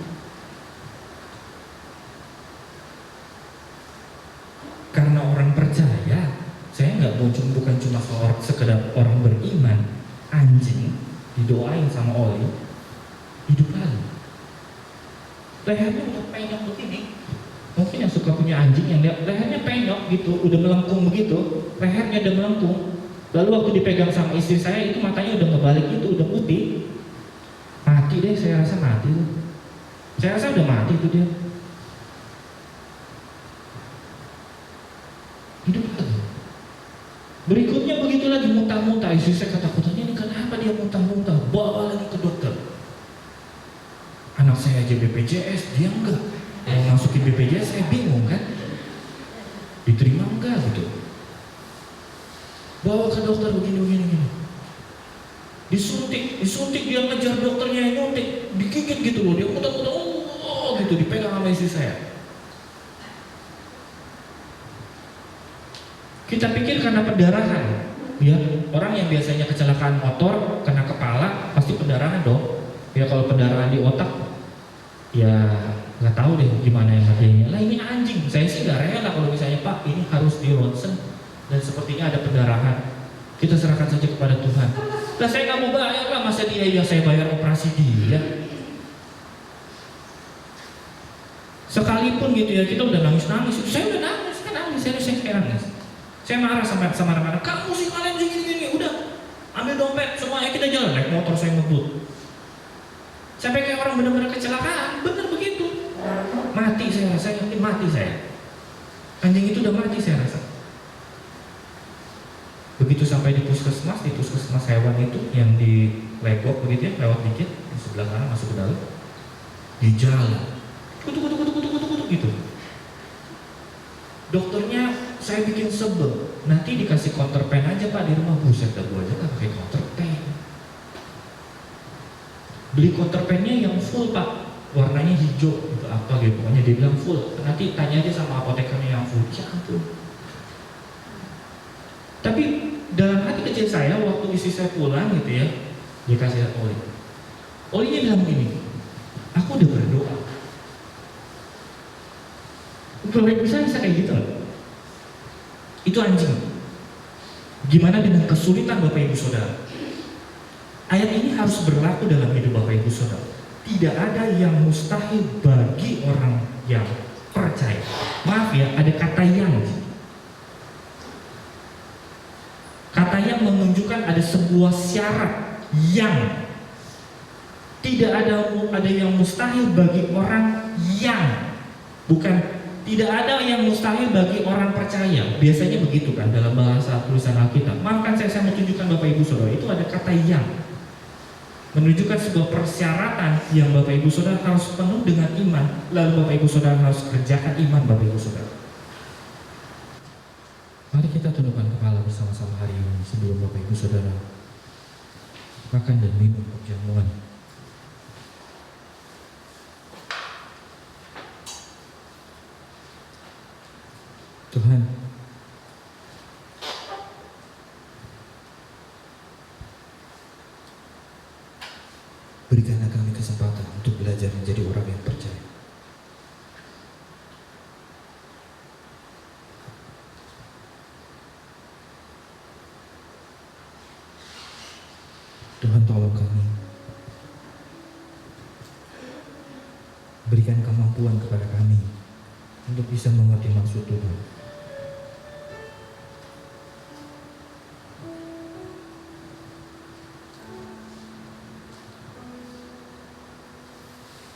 Speaker 4: Karena orang percaya, saya nggak mau bukan cuma sekedar orang beriman, anjing didoain sama Oli hidup lagi. Lehernya udah penyok begini. Mungkin yang suka punya anjing yang lihat lehernya penyok gitu, udah melengkung begitu, lehernya udah melengkung. Lalu waktu dipegang sama istri saya itu matanya udah ngebalik itu, udah putih. Mati deh, saya rasa mati tuh. Saya rasa udah mati itu dia. Hidup lagi. Berikutnya begitu lagi muntah-muntah. Istri saya ketakutan, ini kenapa dia muntah-muntah? Bawa lagi ke dokter. Anak saya aja BPJS, dia enggak. Mau masukin BPJS, saya bingung kan. Diterima enggak gitu. Bawa ke dokter begini. Disuntik dia ngejar dokternya yang nyuntik, digigit gitu loh, dia muter-muter, gitu, dipegang sama istri saya. Kita pikir karena pendarahan, ya orang yang biasanya kecelakaan motor kena kepala pasti pendarahan dong. Ya kalau pendarahan di otak, ya nggak tahu deh gimana yang ngerjainnya. Lah ini anjing, saya sih nggak rela kalau misalnya Pak ini harus di ronsen dan sepertinya ada pendarahan. Kita serahkan saja kepada Tuhan. Lah saya nggak mau bayar lah, masa dia yang saya bayar operasi dia. Sekalipun gitu ya, kita udah nangis-nangis. Saya udah nangis, saya nangis. Saya marah sama anak-anak. Kamu sih kalian gini, udah ambil dompet semuanya kita jalan. Naik motor saya ngebut. Sampai kayak orang benar-benar kecelakaan, bener begitu. Mati saya yakin mati saya. Anjing itu udah mati saya rasa. Begitu sampai di puskesmas hewan itu yang di Legok begitu ya, lewat dikit di sebelah kanan masuk ke dalam, di jalan, kutuk gitu. Dokternya saya bikin sebel, nanti dikasih counterpan aja Pak di rumah. Buset dah, gua aja nggak pakai counterpan. Beli counterpannya yang full Pak, warnanya hijau gitu apa gitu, pokoknya dia bilang full. Nanti tanya aja sama apotekernya yang full. Ya ampun. Tapi dalam hati kecil saya waktu istri saya pulang gitu ya, dia kasih lihat Oli. Olinya bilang begini, aku udah berdoa. Bapak Ibu saya bisa kayak gitu loh. Itu anjing. Gimana dengan kesulitan Bapak Ibu Saudara? Ayat ini harus berlaku dalam hidup Bapak Ibu Saudara. Tidak ada yang mustahil bagi orang yang percaya. Maaf ya, ada kata yang. Kata yang menunjukkan ada sebuah syarat yang tidak ada yang mustahil bagi orang yang, bukan tidak ada yang mustahil bagi orang percaya. Biasanya begitu kan dalam bahasa tulisan Alkitab. Maaf kan saya mau tunjukkan Bapak Ibu Saudara, itu ada kata yang menunjukkan sebuah persyaratan yang Bapak Ibu Saudara harus penuh dengan iman. Lalu Bapak Ibu Saudara harus kerjakan iman Bapak Ibu Saudara. Mari kita tundukkan kepala bersama-sama hari ini sebelum Bapak Ibu Saudara makan dan minum perjamuan.
Speaker 5: Tuhan, berikanlah kami kesempatan untuk belajar menjadi orang yang percaya. Tuhan, tolong kami. Berikan kemampuan kepada kami untuk bisa mengerti maksud Tuhan.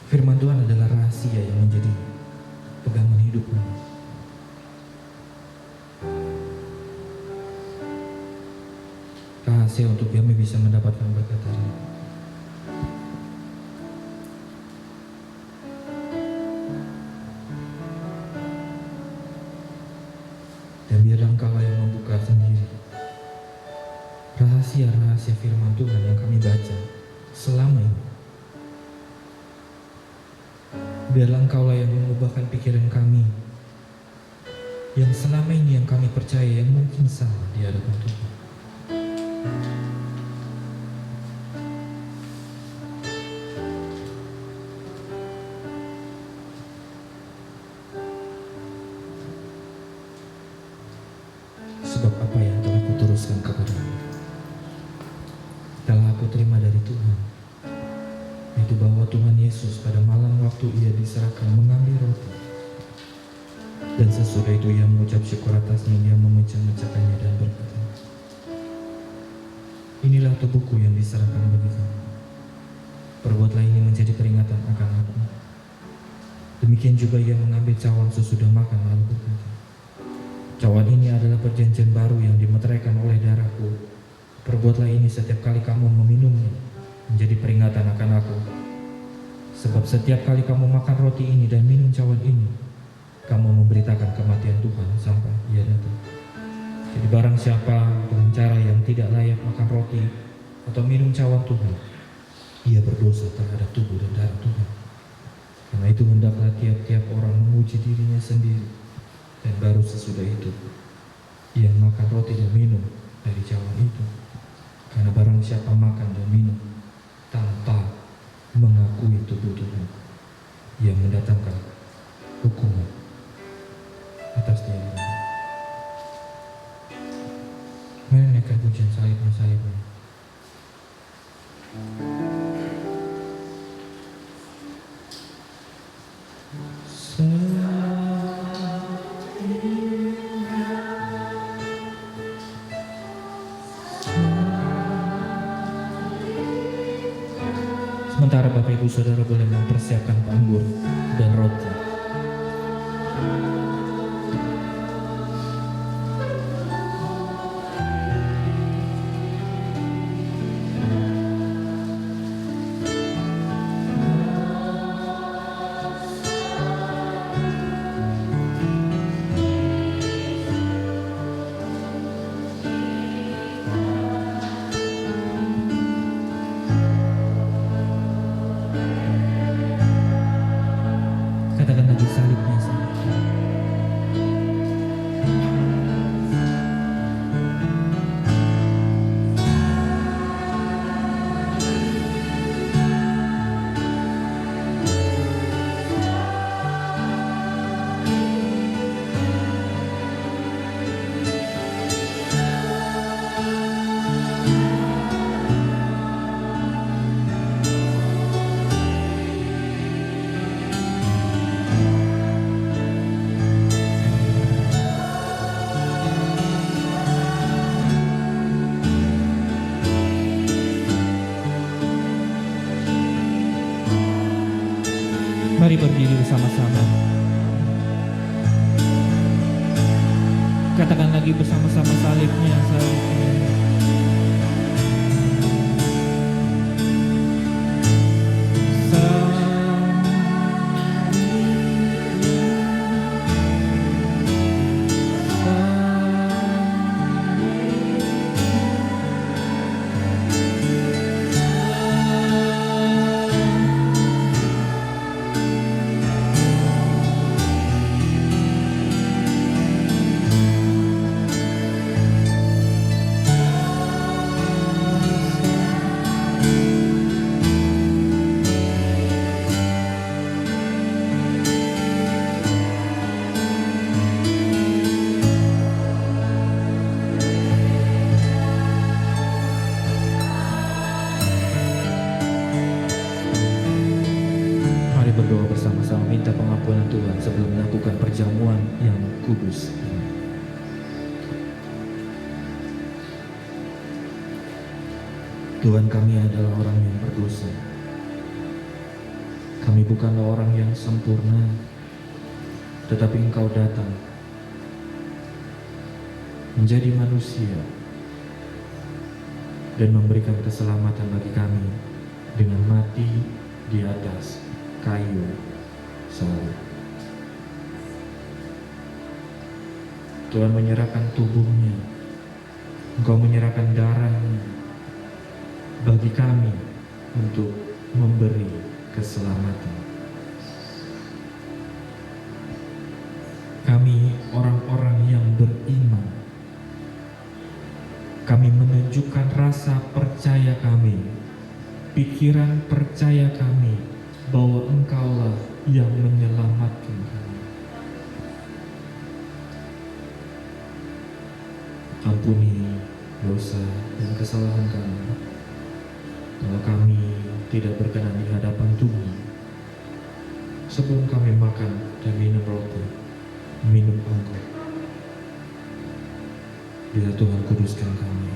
Speaker 5: Firman Tuhan adalah rahasia yang menjadi pegangan hidup kami. Rahasia untuk kami bisa mendapatkan berkat hari ini. Dan biarlah Engkaulah yang membuka sendiri rahasia-rahasia firman Tuhan yang kami baca selama ini. Biarlah Engkaulah yang mengubahkan pikiran kami yang selama ini yang kami percaya yang mungkin salah di hadapan Tuhan. Sebab apa yang telah kuteruskan kepadamu telah aku terima dari Tuhan, yaitu bahwa Tuhan Yesus pada malam waktu ia diserahkan mengambil roti, dan sesudah itu ia mengucap syukur atasnya, dia memecah-mecahkannya dan berkata, inilah tubuhku yang diserahkan bagi kamu. Perbuatlah ini menjadi peringatan akan aku. Demikian juga ia mengambil cawan sesudah makan lalu berkata, cawan ini adalah perjanjian baru yang dimeteraikan oleh darahku. Perbuatlah ini setiap kali kamu meminumnya menjadi peringatan akan aku. Sebab setiap kali kamu makan roti ini dan minum cawan ini, kamu memberitakan kematian Tuhan sampai ia datang. Jadi barang siapa dengan cara yang tidak layak makan roti atau minum cawan Tuhan, ia berdosa terhadap tubuh dan darah Tuhan. Karena itu hendaklah tiap-tiap orang menguji dirinya sendiri, dan baru sesudah itu ia makan roti dan minum dari cawan itu. Karena barang siapa makan dan minum tanpa mengakui tubuh Tuhan, ia mendatangkan hukuman atas dirinya. Mari naikkan pujian salib-salibnya. Sementara Bapak Ibu Saudara boleh mempersiapkan anggur dan roti. Katakan lagi salibnya saja. Mari berdiri bersama-sama. Katakan lagi bersama-sama salibnya, salibnya. kudus ini. Tuhan, kami adalah orang yang berdosa. Kami bukanlah orang yang sempurna, tetapi Engkau datang menjadi manusia dan memberikan keselamatan bagi kami dengan mati di atas kayu salib. Tuhan menyerahkan tubuhnya, Engkau menyerahkan darahnya bagi kami untuk memberi keselamatan. Kami orang-orang yang beriman. Kami menunjukkan rasa percaya kami, pikiran percaya kami bahwa Engkaulah yang menyelamatkan kami. Ampuni dosa dan kesalahan kami kalau kami tidak berkenan di hadapan Tuhan sebelum kami makan dan minum roti, minum anggur. Biar Tuhan kuduskan kami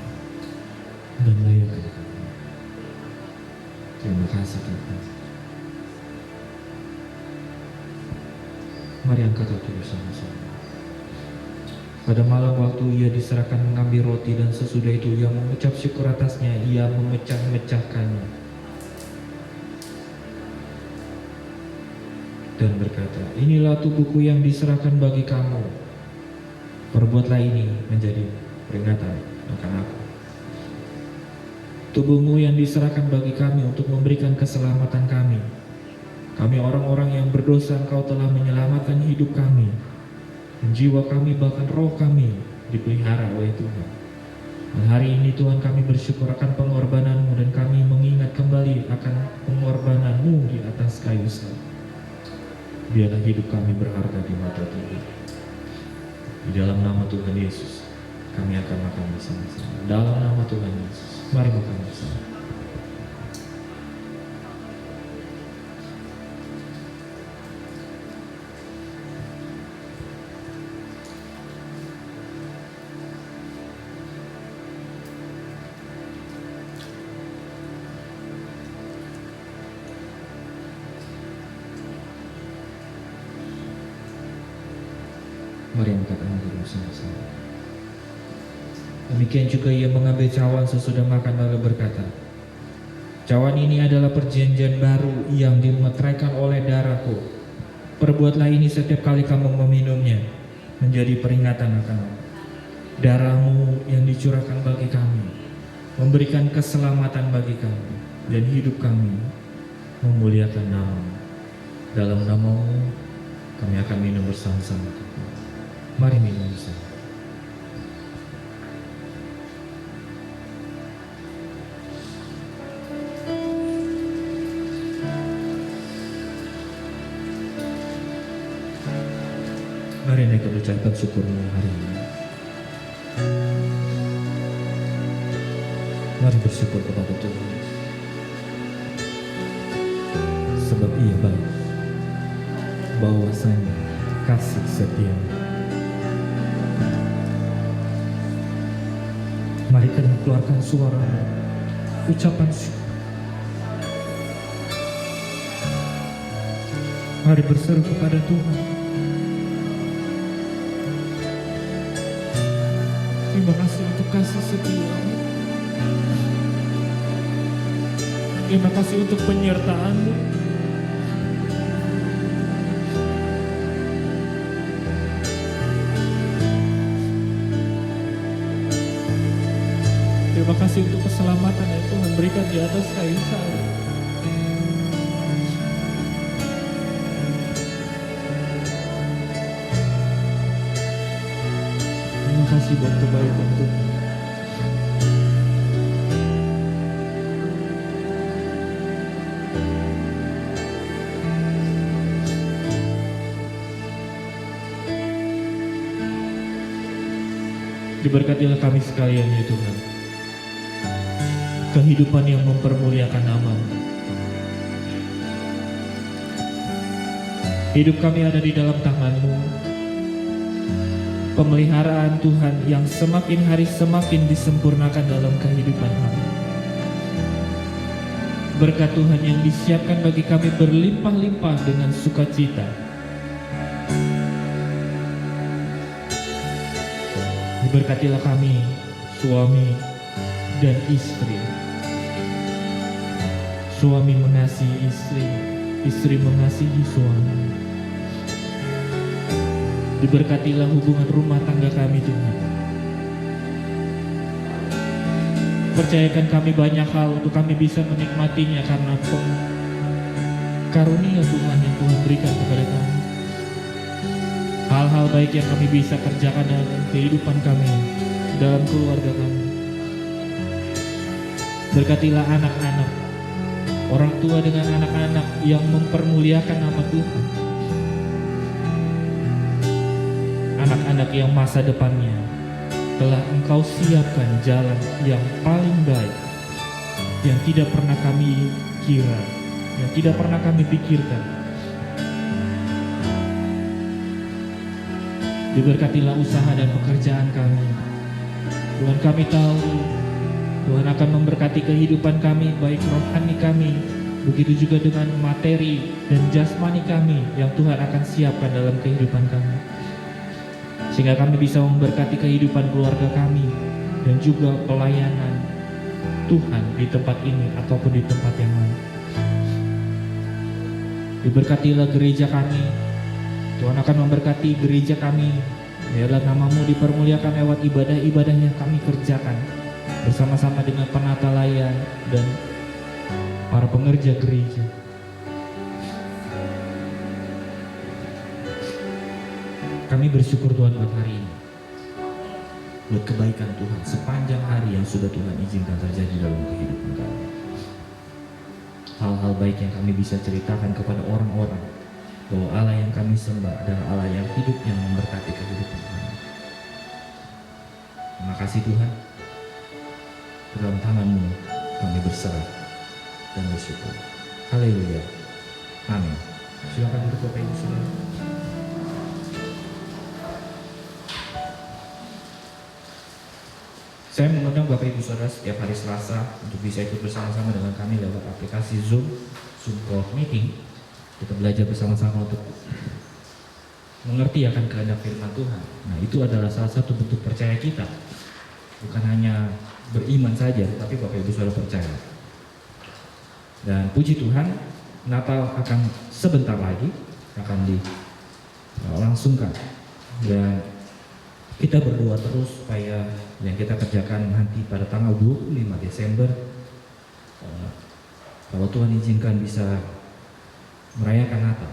Speaker 5: dan layakkan kami. Terima kasih Tuhan. Mari angkat hati bersama-sama. Pada malam waktu ia diserahkan mengambil roti dan sesudah itu ia mengucap syukur atasnya, ia memecah-mecahkannya dan berkata, inilah tubuhku yang diserahkan bagi kamu. Perbuatlah ini menjadi peringatan akan aku. Tubuhmu yang diserahkan bagi kami untuk memberikan keselamatan kami. Kami orang-orang yang berdosa, Engkau telah menyelamatkan hidup kami. Dan jiwa kami bahkan roh kami dipelihara oleh Tuhan. Dan hari ini Tuhan kami bersyukur akan pengorbanan-Mu dan kami mengingat kembali akan pengorbanan-Mu di atas kayu salib. Biarlah hidup kami berharga di mata Tuhan. Di dalam nama Tuhan Yesus kami akan makan bersama-sama. Dalam nama Tuhan Yesus, mari makan bersama. Mari angkat anggur bersama-sama. Demikian juga ia mengambil cawan sesudah makan lalu berkata, cawan ini adalah perjanjian baru yang dimeteraikan oleh darahku. Perbuatlah ini setiap kali kamu meminumnya menjadi peringatan akan aku. Darah-Mu yang dicurahkan bagi kami memberikan keselamatan bagi kami dan hidup kami memuliakan nama-Mu. Dalam nama-Mu kami akan minum bersama-sama. Mari minum bersama. Mari naik ucapkan syukur-Mu hari ini. Mari bersyukur kepada Tuhan, sebab Ia baik, bahwasanya kasih setia. Mari kita keluarkan suara ucapan syukur. Mari berseru kepada Tuhan. Terima kasih untuk kasih setia-Mu. Terima kasih untuk penyertaan-Mu. Terima kasih untuk keselamatan yang Tuhan berikan di atas kayu salib. Terima kasih buat kebaikan Tuhan. Diberkatilah kami sekalian ya Tuhan. Kehidupan yang mempermuliakan nama-Mu. Hidup kami ada di dalam tangan-Mu. pemeliharaan Tuhan yang semakin hari semakin disempurnakan dalam kehidupan kami. Berkat Tuhan yang disiapkan bagi kami berlimpah-limpah dengan sukacita. Diberkatilah kami, suami dan istri. Suami mengasihi istri, istri mengasihi suami. Diberkatilah hubungan rumah tangga kami, Tuhan. Percayakan kami banyak hal untuk kami bisa menikmatinya karena karunia Tuhan yang Tuhan berikan kepada kami. Hal-hal baik yang kami bisa kerjakan dalam kehidupan kami, dalam keluarga kami. Berkatilah anak-anak, orang tua dengan anak-anak yang mempermuliakan nama Tuhan. Anak-anak yang masa depannya telah Engkau siapkan jalan yang paling baik, yang tidak pernah kami kira, yang tidak pernah kami pikirkan. Diberkatilah usaha dan pekerjaan kami. Tuhan, kami tahu Tuhan akan memberkati kehidupan kami, baik rohani kami, begitu juga dengan materi dan jasmani kami yang Tuhan akan siapkan dalam kehidupan kami. Sehingga kami bisa memberkati kehidupan keluarga kami dan juga pelayanan Tuhan di tempat ini ataupun di tempat yang lain. Diberkatilah gereja kami. Tuhan akan memberkati gereja kami. Biarlah nama-Mu dipermuliakan lewat ibadah-ibadah yang kami kerjakan bersama-sama dengan penata layan dan para pengerja gereja. Kami bersyukur Tuhan buat hari ini, buat kebaikan Tuhan sepanjang hari yang sudah Tuhan izinkan terjadi dalam kehidupan kami. Hal-hal baik yang kami bisa ceritakan kepada orang-orang bahwa Allah yang kami sembah adalah Allah yang hidup, yang memberkati kehidupan kami. Terima kasih Tuhan. Dalam tangan-Mu kami berserah dan bersyukur. Haleluya. Amin. Silakan untuk Bapak Ibu Saudara. Saya mengundang Bapak Ibu Saudara setiap hari Selasa untuk bisa ikut bersama-sama dengan kami lewat aplikasi Zoom Call Meeting. Kita belajar bersama-sama untuk mengerti akan kehendak firman Tuhan. Nah, itu adalah salah satu bentuk percaya kita. Bukan hanya beriman saja, tapi Bapak Ibu Saudara percaya. Dan puji Tuhan, Natal akan sebentar lagi akan dilangsungkan. Dan kita berdoa terus supaya yang kita kerjakan nanti pada tanggal 25 Desember, kalau Tuhan izinkan bisa merayakan Natal.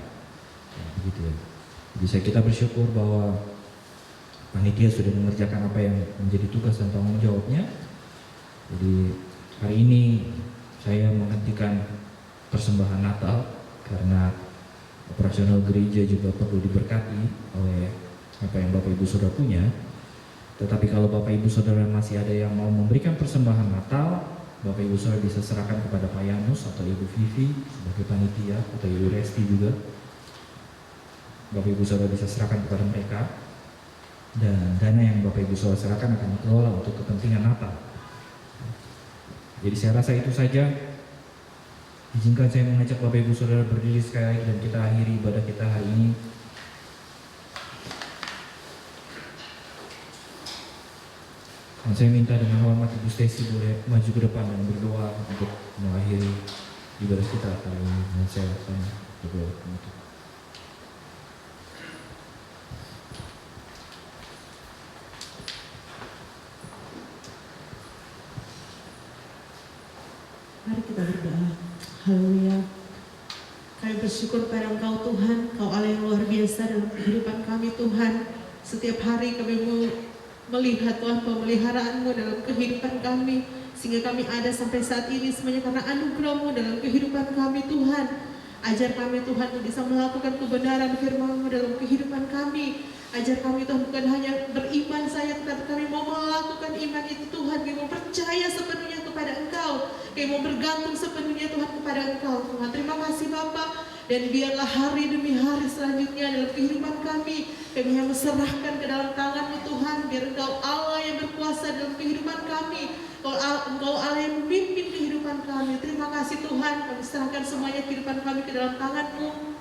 Speaker 5: Ya, begitu ya. Bisa kita bersyukur bahwa panitia sudah mengerjakan apa yang menjadi tugas dan tanggung jawabnya. Jadi hari ini saya menghentikan persembahan Natal karena operasional gereja juga perlu diberkati oleh apa yang Bapak Ibu Saudara punya. Tetapi kalau Bapak Ibu Saudara masih ada yang mau memberikan persembahan Natal, Bapak Ibu Saudara bisa serahkan kepada Pak Yanus atau Ibu Vivi sebagai panitia, atau Ibu Resti juga. Bapak Ibu Saudara bisa serahkan kepada mereka. Dan dana yang Bapak Ibu Saudara serahkan akan dikelola untuk kepentingan Natal. Jadi saya rasa itu saja. Izinkan saya mengajak Bapak Ibu Saudara berdiri sekali lagi dan kita akhiri ibadah kita hari ini. Dan saya minta dengan hormat Ibu Stacy boleh maju ke depan dan berdoa untuk mengakhiri ibadah kita kali ini. Dan saya akan berdoa penutup.
Speaker 6: Mari kita berdoa. Haleluya. Kami bersyukur pada Engkau Tuhan, Engkau Allah yang luar biasa dalam kehidupan kami Tuhan. Setiap hari kami melihat Tuhan pemeliharaan-Mu dalam kehidupan kami, sehingga kami ada sampai saat ini semuanya karena anugerah-Mu dalam kehidupan kami Tuhan. Ajar kami Tuhan untuk bisa melakukan kebenaran firman-Mu dalam kehidupan kami. Ajar kami Tuhan bukan hanya beriman saja, tetapi kami mau melakukan iman itu Tuhan. Kami mau percaya sepenuhnya kepada Engkau. Kami mau bergantung sepenuhnya Tuhan kepada Engkau Tuhan. Terima kasih Bapa. Dan biarlah hari demi hari selanjutnya dalam kehidupan kami hanya serahkan ke dalam tangan-Mu Tuhan. Biar Engkau Allah yang berkuasa dalam kehidupan kami, Engkau Allah yang memimpin kehidupan kami. Terima kasih Tuhan, kami serahkan semuanya kehidupan kami ke dalam tangan-Mu.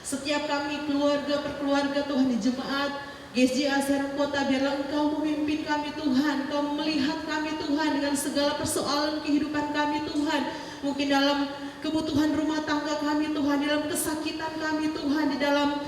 Speaker 6: Setiap kami keluarga per keluarga Tuhan di jemaat GSJA Serang Kota, biarlah Engkau memimpin kami Tuhan, Engkau melihat kami Tuhan dengan segala persoalan kehidupan kami Tuhan. Mungkin dalam kebutuhan rumah tangga kami Tuhan, dalam kesakitan kami Tuhan, di dalam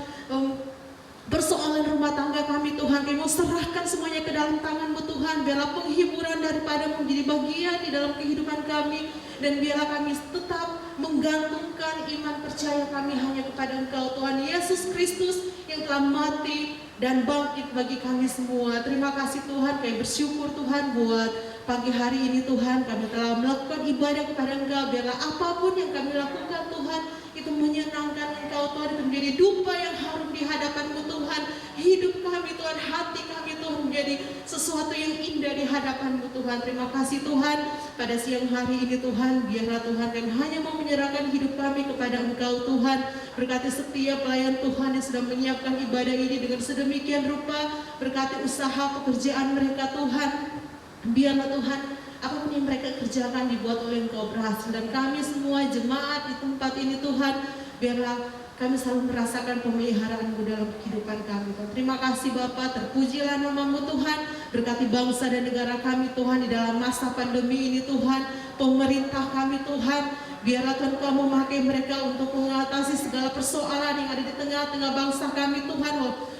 Speaker 6: persoalan rumah tangga kami Tuhan, kami mau serahkan semuanya ke dalam tangan-Mu Tuhan. Biarlah penghiburan daripada-Mu menjadi bagian di dalam kehidupan kami, dan biarlah kami tetap menggantungkan iman percaya kami hanya kepada Engkau Tuhan Yesus Kristus yang telah mati dan bangkit bagi kami semua. Terima kasih Tuhan, kami bersyukur Tuhan buat pagi hari ini Tuhan, kami telah melakukan ibadah kepada Engkau. Biarlah apapun yang kami lakukan Tuhan, itu menyenangkan Engkau Tuhan, itu menjadi dupa yang harum di hadapan-Mu Tuhan. Hidup kami Tuhan, hati kami Tuhan menjadi sesuatu yang indah di hadapan-Mu Tuhan. Terima kasih Tuhan, pada siang hari ini Tuhan, biarlah Tuhan kami hanya mau menyerahkan hidup kami kepada Engkau Tuhan. Berkati setiap pelayan Tuhan yang sudah menyiapkan ibadah ini dengan sedemikian rupa. Berkati usaha pekerjaan mereka Tuhan. Biarlah Tuhan, apapun yang mereka kerjakan dibuat oleh Engkau berhasil. Dan kami semua jemaat di tempat ini Tuhan, biarlah kami selalu merasakan pemeliharaan-Mu dalam kehidupan kami Tuhan. Terima kasih Bapa, terpujilah nama-Mu Tuhan. Berkati bangsa dan negara kami Tuhan di dalam masa pandemi ini Tuhan. Pemerintah kami Tuhan, biarlah Tuhan Kau memakai mereka untuk mengatasi segala persoalan yang ada di tengah-tengah bangsa kami Tuhan.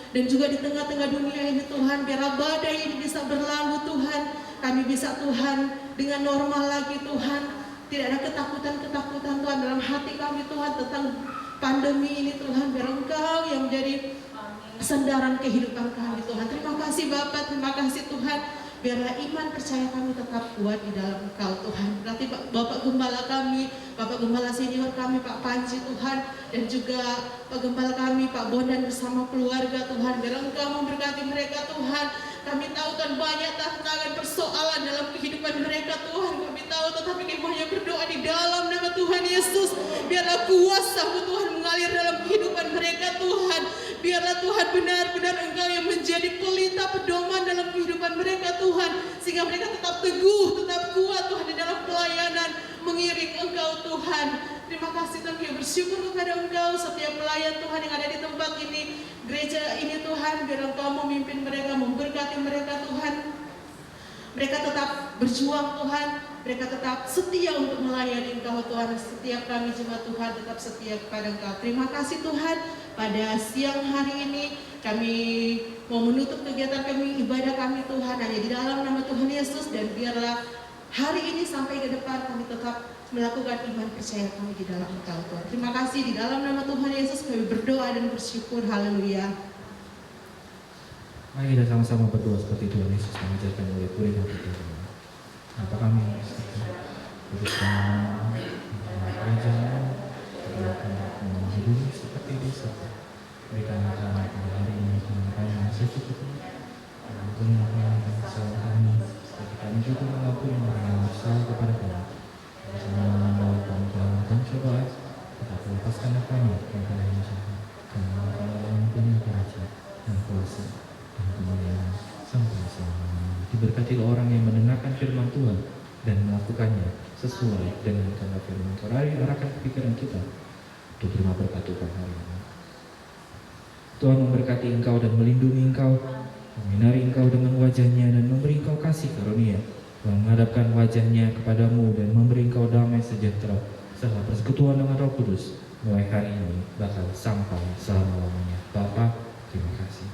Speaker 6: Dan juga di tengah-tengah dunia ini Tuhan, biarlah badai ini bisa berlalu Tuhan. Kami bisa Tuhan dengan normal lagi Tuhan. Tidak ada ketakutan-ketakutan Tuhan dalam hati kami Tuhan tentang pandemi ini Tuhan. Biar Engkau yang menjadi sandaran kehidupan kami Tuhan. Terima kasih Bapak, terima kasih Tuhan. Biarlah iman percaya kami tetap kuat di dalam Engkau Tuhan. Berarti Bapak Gembala kami, Bapak Gembala senior kami Pak Panji Tuhan, dan juga Pak Gembala kami Pak Bondan bersama keluarga Tuhan. Biar Engkau memberkati mereka Tuhan. Kami tahu Tuhan banyak tantangan persoalan dalam kehidupan mereka Tuhan. Kami tahu, tetapi kami hanya berdoa di dalam nama Tuhan Yesus. Biarlah kuasa-Mu Tuhan mengalir dalam kehidupan mereka Tuhan. Biarlah Tuhan benar-benar Engkau yang menjadi pelita pedoman dalam kehidupan mereka Tuhan. Sehingga mereka tetap teguh, tetap kuat Tuhan di dalam pelayanan mengiring Engkau Tuhan. Terima kasih Tuhan, kami bersyukur kepada Engkau, setiap pelayan Tuhan yang ada di tempat ini, gereja ini Tuhan. Biar Engkau memimpin mereka, memberkati mereka Tuhan. Mereka tetap berjuang Tuhan, mereka tetap setia untuk melayani Engkau Tuhan. Setiap kami jemaat Tuhan tetap setia kepada Engkau. Terima kasih Tuhan, pada siang hari ini kami mau menutup kegiatan kami, ibadah kami Tuhan hanya di dalam nama Tuhan Yesus. Dan biarlah hari ini sampai ke depan kami tetap melakukan iman percaya kami di dalam Engkau Tuhan. Terima kasih, di dalam nama Tuhan Yesus kami berdoa dan bersyukur. Haleluya.
Speaker 5: Mari kita sama-sama berdoa seperti Tuhan Yesus mengajarkan oleh murid dan kita. Apa kami berusaha gereja hidup seperti desa. Berikan kami pada hari ini kami secukupnya. Ampunilah kesalahan kami, seperti kami juga mengampuni orang yang bersalah kepada kami. Jangan membawa kami ke dalam pencobaan, tetapi lepaskanlah kami dari yang jahat. Karena Engkau yang punya kerajaan dan kuasa dan kemuliaan sampai selamanya. Diberkatilah orang yang mendengarkan firman Tuhan dan melakukannya sesuai dengan kata firman Tuhan. Arahkan pikiran kita untuk terima berkat Tuhan hari ini. Tuhan memberkati engkau dan melindungi engkau, menyinari engkau dengan wajahnya dan memberi engkau kasih karunia. Tuhan menghadapkan wajahnya kepadamu dan memberi engkau damai sejahtera serta persekutuan dengan Roh Kudus mulai hari ini bahkan sampai selama-lamanya. Bapa, terima kasih.